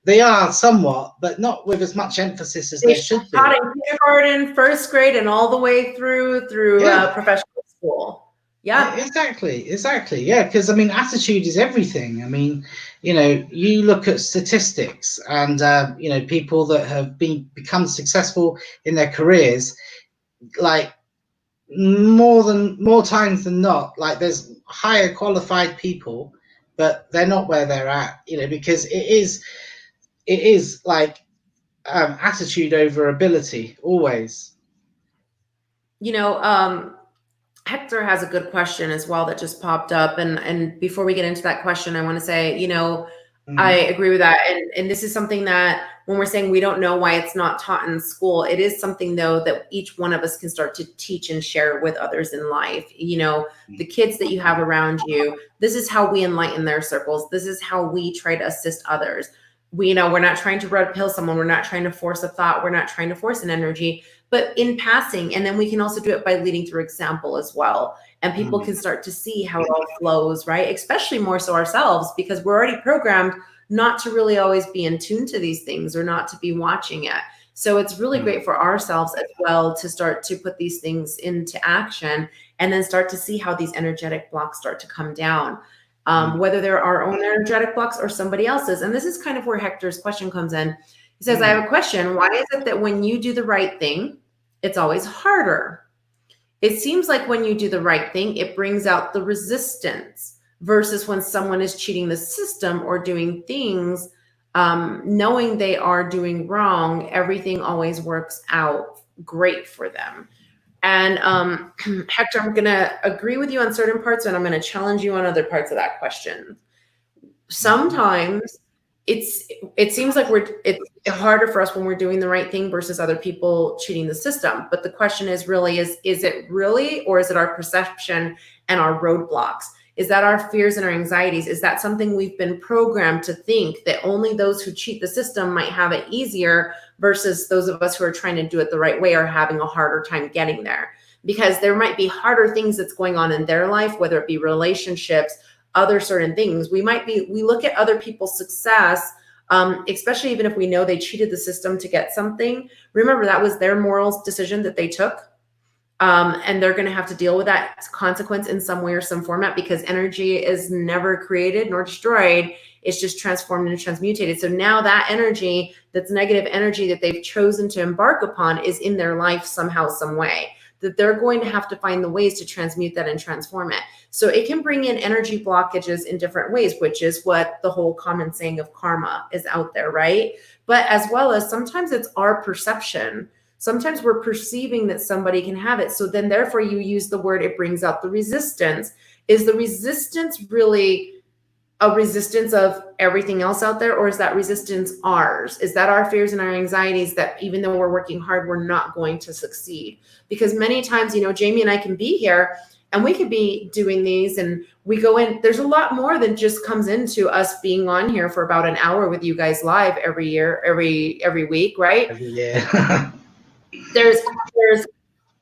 they are somewhat, but not with as much emphasis as they should be. Taught in kindergarten, first grade, and all the way through professional school. Yeah, exactly. Yeah, because attitude is everything. You look at statistics, and people that have become successful in their careers, like more times than not, like there's higher qualified people, but they're not where they're at. Because it is like attitude over ability always. Hector has a good question as well that just popped up. And before we get into that question, I want to say, I agree with that. And this is something that when we're saying we don't know why it's not taught in school, it is something, though, that each one of us can start to teach and share with others in life. The kids that you have around you, this is how we enlighten their circles. This is how we try to assist others. We're not trying to red pill someone. We're not trying to force a thought. We're not trying to force an energy, but in passing. And then we can also do it by leading through example as well. And people can start to see how it all flows, right? Especially more so ourselves, because we're already programmed not to really always be in tune to these things or not to be watching it. So it's really great for ourselves as well to start to put these things into action and then start to see how these energetic blocks start to come down. Whether they're our own energetic blocks or somebody else's. And this is kind of where Hector's question comes in. He says, I have a question. Why is it that when you do the right thing, it's always harder? It seems like when you do the right thing, it brings out the resistance, versus when someone is cheating the system or doing things, knowing they are doing wrong, everything always works out great for them. And Hector, I'm going to agree with you on certain parts, and I'm going to challenge you on other parts of that question. Sometimes it seems like it's harder for us when we're doing the right thing versus other people cheating the system. But the question is really, is it really, or is it our perception and our roadblocks? Is that our fears and our anxieties? Is that something we've been programmed to think that only those who cheat the system might have it easier versus those of us who are trying to do it the right way are having a harder time getting there? Because there might be harder things that's going on in their life, whether it be relationships, other certain things. We look at other people's success, especially even if we know they cheated the system to get something. Remember, that was their moral decision that they took. And they're going to have to deal with that consequence in some way or some format, because energy is never created nor destroyed. It's just transformed and transmutated. So now that energy, that's negative energy that they've chosen to embark upon, is in their life somehow, some way, that they're going to have to find the ways to transmute that and transform it. So it can bring in energy blockages in different ways, which is what the whole common saying of karma is out there, right? But as well as sometimes it's our perception. Sometimes we're perceiving that somebody can have it. So then therefore you use the word, it brings out the resistance. Is the resistance really a resistance of everything else out there, or is that resistance ours? Is that our fears and our anxieties that even though we're working hard, we're not going to succeed? Because many times, Jamie and I can be here and we could be doing these and we go in, there's a lot more than just comes into us being on here for about an hour with you guys live every year, every week, right? Yeah. There's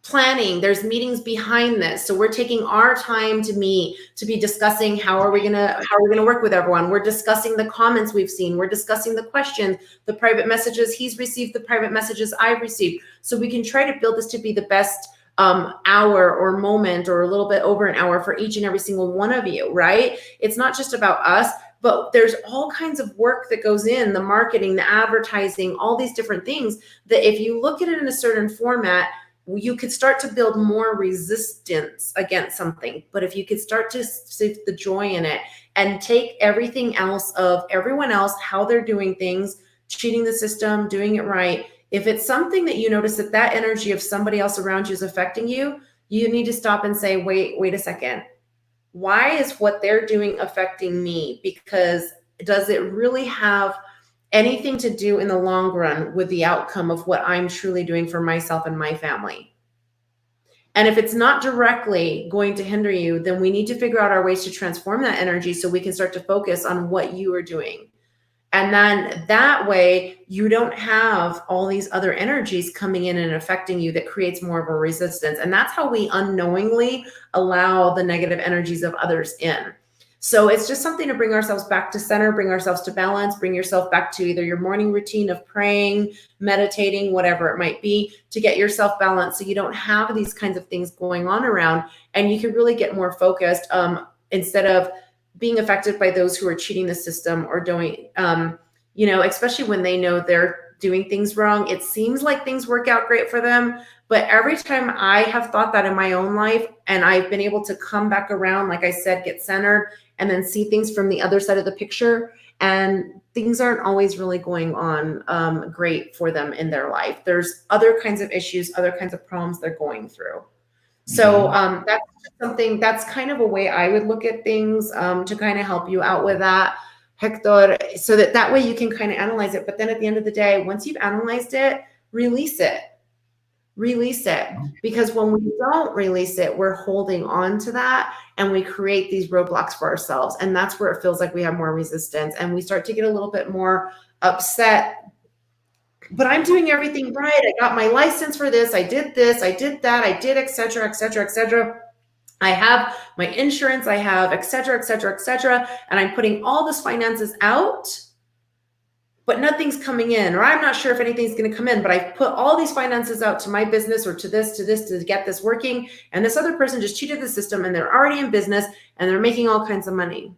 planning, there's meetings behind this. So we're taking our time to meet, to be discussing how are we gonna work with everyone. We're discussing the comments we've seen. We're discussing the questions, the private messages he's received, the private messages I've received. So we can try to build this to be the best hour or moment, or a little bit over an hour for each and every single one of you, right? It's not just about us, but there's all kinds of work that goes in, the marketing, the advertising, all these different things that if you look at it in a certain format, you could start to build more resistance against something. But if you could start to see the joy in it and take everything else of everyone else, how they're doing things, cheating the system, doing it right. If it's something that you notice that energy of somebody else around you is affecting you, you need to stop and say, wait a second. Why is what they're doing affecting me? Because does it really have anything to do in the long run with the outcome of what I'm truly doing for myself and my family? And if it's not directly going to hinder you, then we need to figure out our ways to transform that energy so we can start to focus on what you are doing. And then that way you don't have all these other energies coming in and affecting you that creates more of a resistance. And that's how we unknowingly allow the negative energies of others in. So it's just something to bring ourselves back to center, bring ourselves to balance, bring yourself back to either your morning routine of praying, meditating, whatever it might be, to get yourself balanced so you don't have these kinds of things going on around, and you can really get more focused instead of being affected by those who are cheating the system or doing, especially when they know they're doing things wrong. It seems like things work out great for them. But every time I have thought that in my own life, and I've been able to come back around, like I said, get centered, and then see things from the other side of the picture, and things aren't always really going on great for them in their life. There's other kinds of issues, other kinds of problems they're going through. So that's something, that's kind of a way I would look at things to kind of help you out with that, Hector, so that way you can kind of analyze it. But then at the end of the day, once you've analyzed it, release it. Because when we don't release it, we're holding on to that and we create these roadblocks for ourselves. And that's where it feels like we have more resistance and we start to get a little bit more upset. But I'm doing everything right. I got my license for this. I did this. I did that. I did, et cetera, et cetera, et cetera. I have my insurance. I have, et cetera, et cetera, et cetera. And I'm putting all this finances out, but nothing's coming in, or I'm not sure if anything's going to come in, but I put all these finances out to my business or to this, to get this working. And this other person just cheated the system and they're already in business and they're making all kinds of money.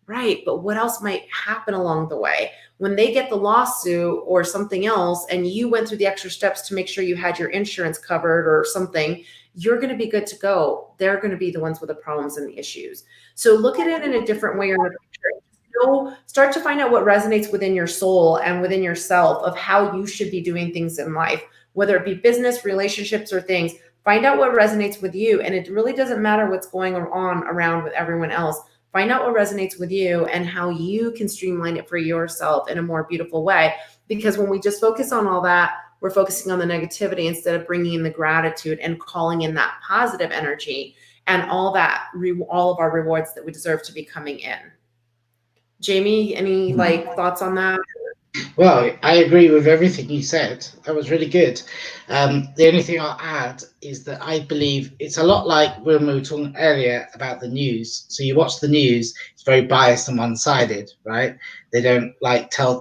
Right. But what else might happen along the way when they get the lawsuit or something else, and you went through the extra steps to make sure you had your insurance covered or something, you're going to be good to go. They're going to be the ones with the problems and the issues. So look at it in a different way or in a picture. Start to find out what resonates within your soul and within yourself of how you should be doing things in life. whether it be business, relationships, or things. Find out what resonates with you. And it really doesn't matter what's going on around with everyone else. Find out what resonates with you and how you can streamline it for yourself in a more beautiful way. Because when we just focus on all that, we're focusing on the negativity instead of bringing in the gratitude and calling in that positive energy and all of our rewards that we deserve to be coming in. Jaime, any thoughts on that? Well, I agree with everything you said. That was really good. The only thing I'll add is that I believe it's a lot like when we were talking earlier about the news. So you watch the news, it's very biased and one-sided, right? They don't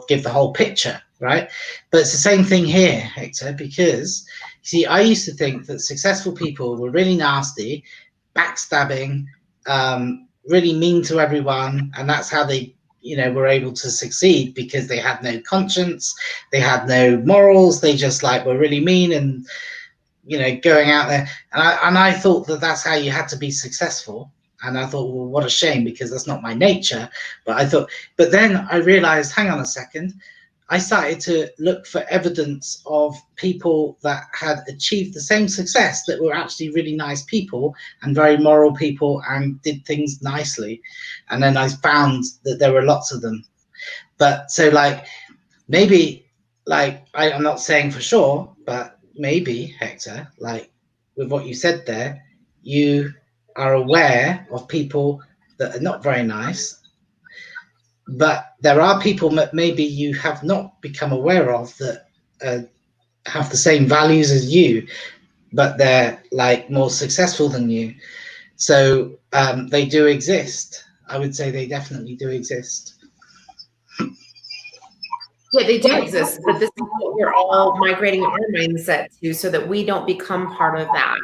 give the whole picture, right? But it's the same thing here, Hector, because see, I used to think that successful people were really nasty, backstabbing, really mean to everyone, and that's how they were able to succeed, because they had no conscience, they had no morals, they just were really mean and going out there. And I thought that that's how you had to be successful. And I thought, well, what a shame, because that's not my nature. But then I realized, hang on a second, I started to look for evidence of people that had achieved the same success, that were actually really nice people and very moral people and did things nicely. And then I found that there were lots of them. But so maybe I'm not saying for sure, but maybe, Hector, with what you said there, you are aware of people that are not very nice. But there are people that maybe you have not become aware of that have the same values as you, but they're more successful than you. So they do exist. I would say they definitely do exist. Yeah, they do exist, but this is what we're all migrating our mindset to, so that we don't become part of that.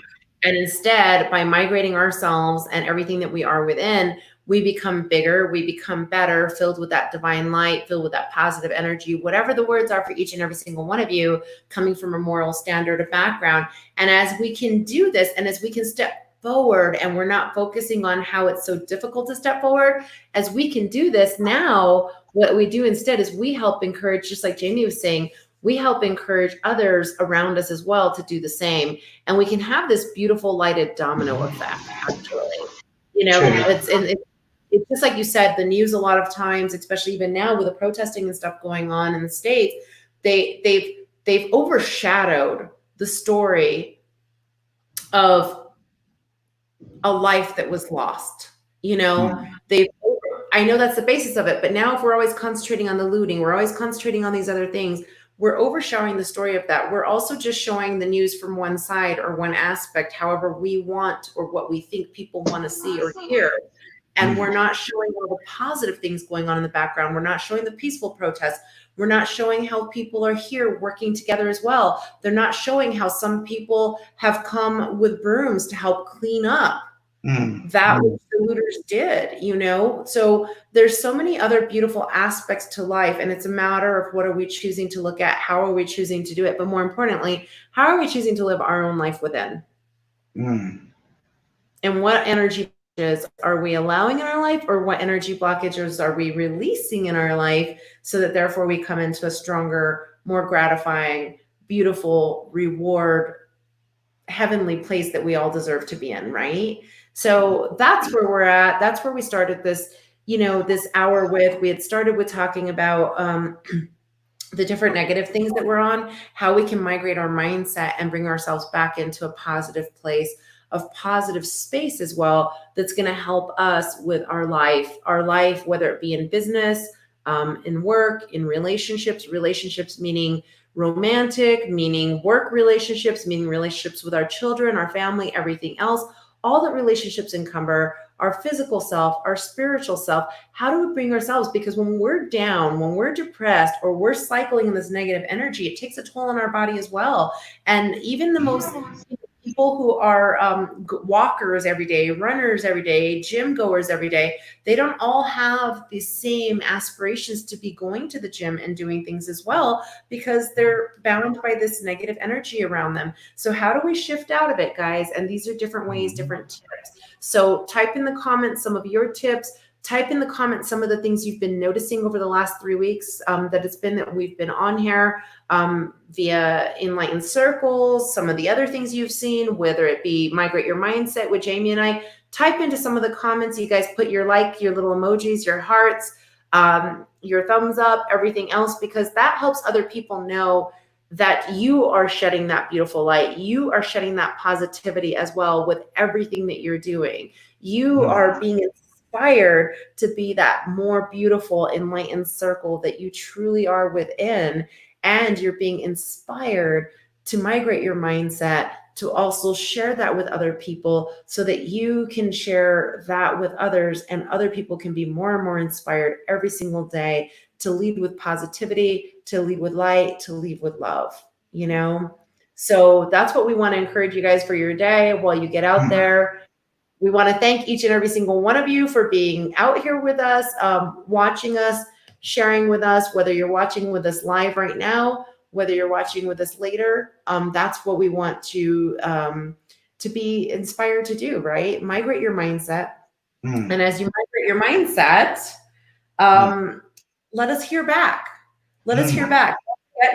And instead, by migrating ourselves and everything that we are within, we become bigger, we become better, filled with that divine light, filled with that positive energy, whatever the words are for each and every single one of you, coming from a moral standard of background. And as we can do this, and as we can step forward, and we're not focusing on how it's so difficult to step forward, as we can do this now, what we do instead is we help encourage, just like Jaime was saying, we help encourage others around us as well to do the same. And we can have this beautiful lighted domino effect, actually. It's just like you said, the news a lot of times, especially even now with the protesting and stuff going on in the States, they've overshadowed the story of a life that was lost. I know that's the basis of it, but now if we're always concentrating on the looting, we're always concentrating on these other things, we're overshadowing the story of that. We're also just showing the news from one side or one aspect, however we want, or what we think people want to see or hear. And we're not showing all the positive things going on in the background. We're not showing the peaceful protests. We're not showing how people are here working together as well. They're not showing how some people have come with brooms to help clean up that which the looters did, So there's so many other beautiful aspects to life, and it's a matter of what are we choosing to look at? How are we choosing to do it? But more importantly, how are we choosing to live our own life within? And what energy are we allowing in our life, or what energy blockages are we releasing in our life, so that therefore we come into a stronger, more gratifying, beautiful, reward, heavenly place that we all deserve to be in, right? So that's where we're at. That's where we started this, this hour with. We had started with talking about the different negative things that we're on, how we can migrate our mindset and bring ourselves back into a positive place of positive space as well, that's going to help us with our life, whether it be in business, in work, in relationships meaning romantic, meaning work relationships, meaning relationships with our children, our family, everything else, all that relationships encumber, our physical self, our spiritual self. How do we bring ourselves? Because when we're down, when we're depressed, or we're cycling in this negative energy, it takes a toll on our body as well. And even the most people who are walkers every day, runners every day, gym goers every day, they don't all have the same aspirations to be going to the gym and doing things as well, because they're bound by this negative energy around them. So how do we shift out of it, guys? And these are different ways, different tips. So type in the comments some of your tips. type in the comments some of the things you've been noticing over the last 3 weeks that we've been on here via Enlightened Circles, some of the other things you've seen, whether it be Migrate Your Mindset with Jaime and I. Type into some of the comments. You guys put your like, your little emojis, your hearts, your thumbs up, everything else, because that helps other people know that you are shedding that beautiful light. You are shedding that positivity as well with everything that you're doing. You are being inspired to be that more beautiful, enlightened circle that you truly are within. And you're being inspired to migrate your mindset, to also share that with other people so that you can share that with others, and other people can be more and more inspired every single day to lead with positivity, to lead with light, to lead with love, you know? So that's what we want to encourage you guys for your day while you get out there. We want to thank each and every single one of you for being out here with us, watching us, sharing with us, whether you're watching with us live right now, whether you're watching with us later. That's what we want to be inspired to do, right? Migrate your mindset. And as you migrate your mindset, let us hear back. Let us hear back.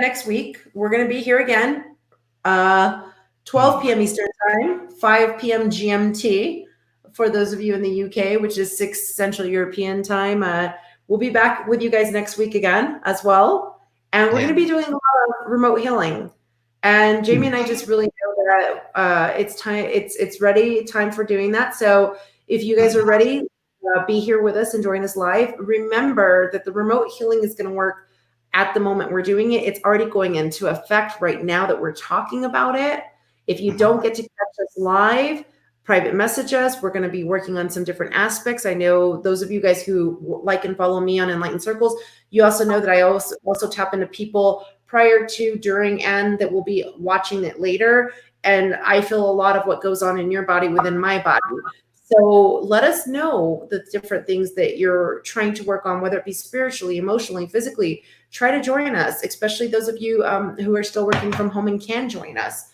Next week, we're going to be here again, 12 p.m. Eastern Time, 5 p.m. GMT. For those of you in the UK, which is 6 Central European Time, we'll be back with you guys next week again as well. And we're going to be doing a lot of remote healing. And Jaime and I just really know that it's time. It's ready. Time for doing that. So if you guys are ready, be here with us and join us live. Remember that the remote healing is going to work at the moment we're doing it. It's already going into effect right now that we're talking about it. If you don't get to catch us live, private message us. We're going to be working on some different aspects. I know those of you guys who like and follow me on Enlightened Circles, you also know that I also tap into people prior to, during, and that will be watching it later. And I feel a lot of what goes on in your body within my body. So let us know the different things that you're trying to work on, whether it be spiritually, emotionally, physically. Try to join us, especially those of you who are still working from home and can join us.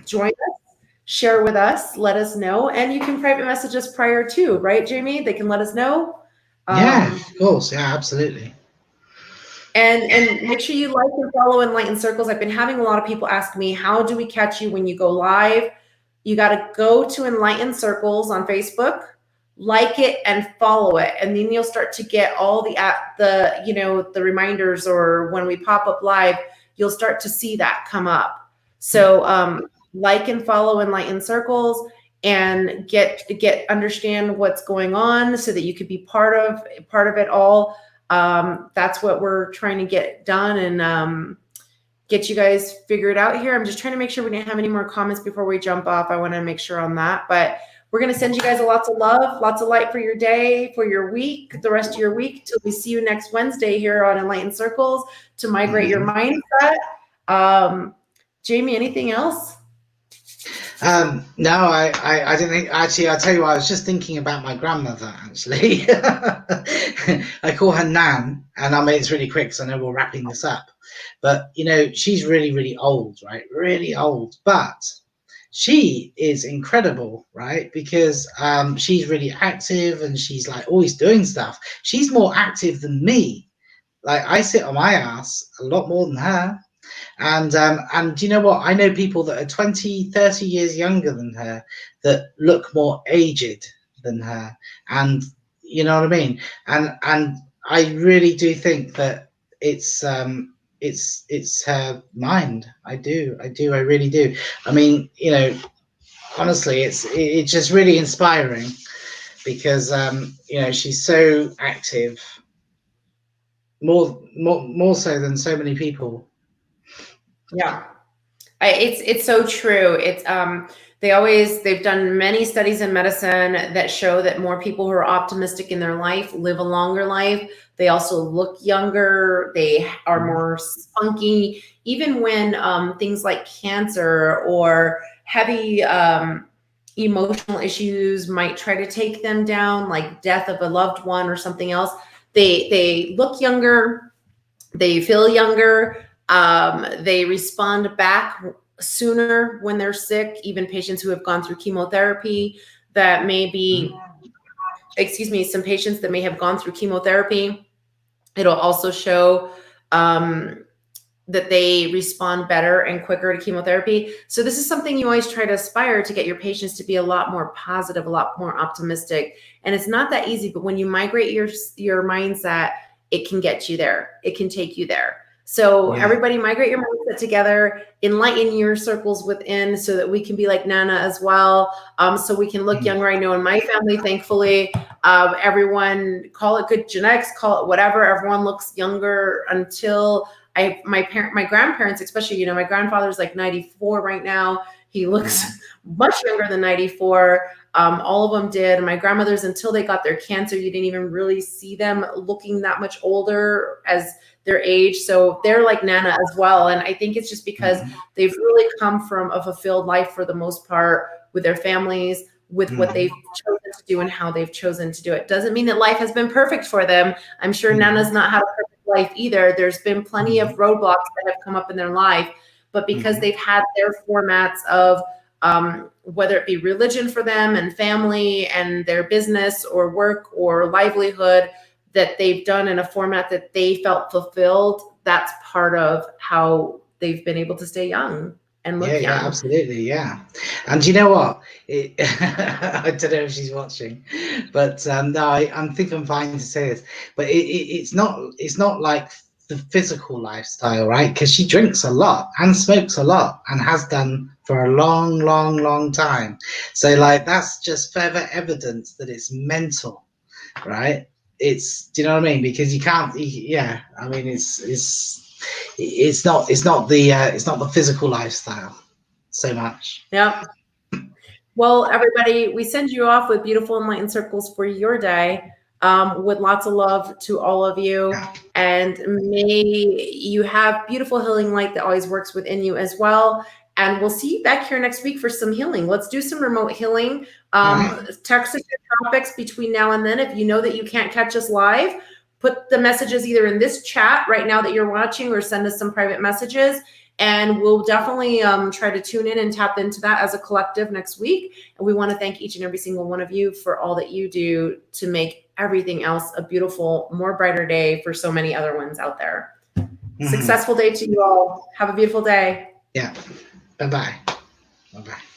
Join us. Share with us, let us know, and you can private message us prior to, right, Jaime? They can let us know. Yeah, of course. Yeah, absolutely. And make sure you like and follow Enlightened Circles. I've been having a lot of people ask me, how do we catch you when you go live? You got to go to Enlightened Circles on Facebook, like it and follow it, and then you'll start to get all the reminders, or when we pop up live, you'll start to see that come up. So like and follow Enlightened Circles and understand what's going on so that you could be part of it all. That's what we're trying to get done and get you guys figured out here. I'm just trying to make sure we didn't have any more comments before we jump off. I want to make sure on that, but we're going to send you guys lots of love, lots of light for your day, for your week, the rest of your week, till we see you next Wednesday here on Enlightened Circles to migrate your mindset. Jaime, anything else? No, I didn't think, actually, I'll tell you what, I was just thinking about my grandmother, actually. I call her Nan, and I mean, it's really quick because I know we're wrapping this up. But, she's really, really old, right? Really old. But she is incredible, right? Because she's really active and she's like always doing stuff. She's more active than me. Like, I sit on my ass a lot more than her. And you know what? I know people that are 20, 30 years younger than her that look more aged than her. And you know what I mean? And I really do think that it's her mind. I really do. I mean, honestly, it's just really inspiring because she's so active, more so than so many people. Yeah, it's so true. It's they've done many studies in medicine that show that more people who are optimistic in their life live a longer life. They also look younger. They are more spunky, even when things like cancer or heavy emotional issues might try to take them down, like death of a loved one or something else. They look younger. They feel younger. They respond back sooner when they're sick. Even patients who have gone through chemotherapy that may be some patients that may have gone through chemotherapy. It'll also show that they respond better and quicker to chemotherapy. So this is something you always try to aspire to get your patients to be a lot more positive, a lot more optimistic. And it's not that easy, but when you migrate your mindset, it can get you there. It can take you there. So everybody migrate your mindset together, enlighten your circles within so that we can be like Nana as well. So we can look younger. I know in my family, thankfully, everyone, call it good genetics, call it whatever. Everyone looks younger until my grandparents, especially, my grandfather's like 94 right now. He looks much younger than 94. All of them did. My grandmothers, until they got their cancer, you didn't even really see them looking that much older as their age. So they're like Nana as well. And I think it's just because they've really come from a fulfilled life for the most part with their families, with what they've chosen to do and how they've chosen to do it. Doesn't mean that life has been perfect for them. I'm sure Nana's not had a perfect life either. There's been plenty of roadblocks that have come up in their life, but because they've had their formats of whether it be religion for them and family and their business or work or livelihood that they've done in a format that they felt fulfilled, that's part of how they've been able to stay young and look young. Yeah, absolutely, yeah. And you know what? I don't know if she's watching, but no, I think I'm fine to say this. But it's not like the physical lifestyle, right? Because she drinks a lot and smokes a lot and has done for a long, long, long time. So like that's just further evidence that it's mental, right? It's, do you know what I mean? Because you can't, I mean, it's not the physical lifestyle so much. Yeah. Well, everybody, we send you off with beautiful Enlightened Circles for your day, with lots of love to all of you. And may you have beautiful healing light that always works within you as well. And we'll see you back here next week for some healing. Let's do some remote healing. Text us your topics between now and then. If you know that you can't catch us live, put the messages either in this chat right now that you're watching or send us some private messages. And we'll definitely try to tune in and tap into that as a collective next week. And we want to thank each and every single one of you for all that you do to make everything else a beautiful, more brighter day for so many other ones out there. Successful day to you all. Have a beautiful day. Yeah. Bye-bye. Bye-bye.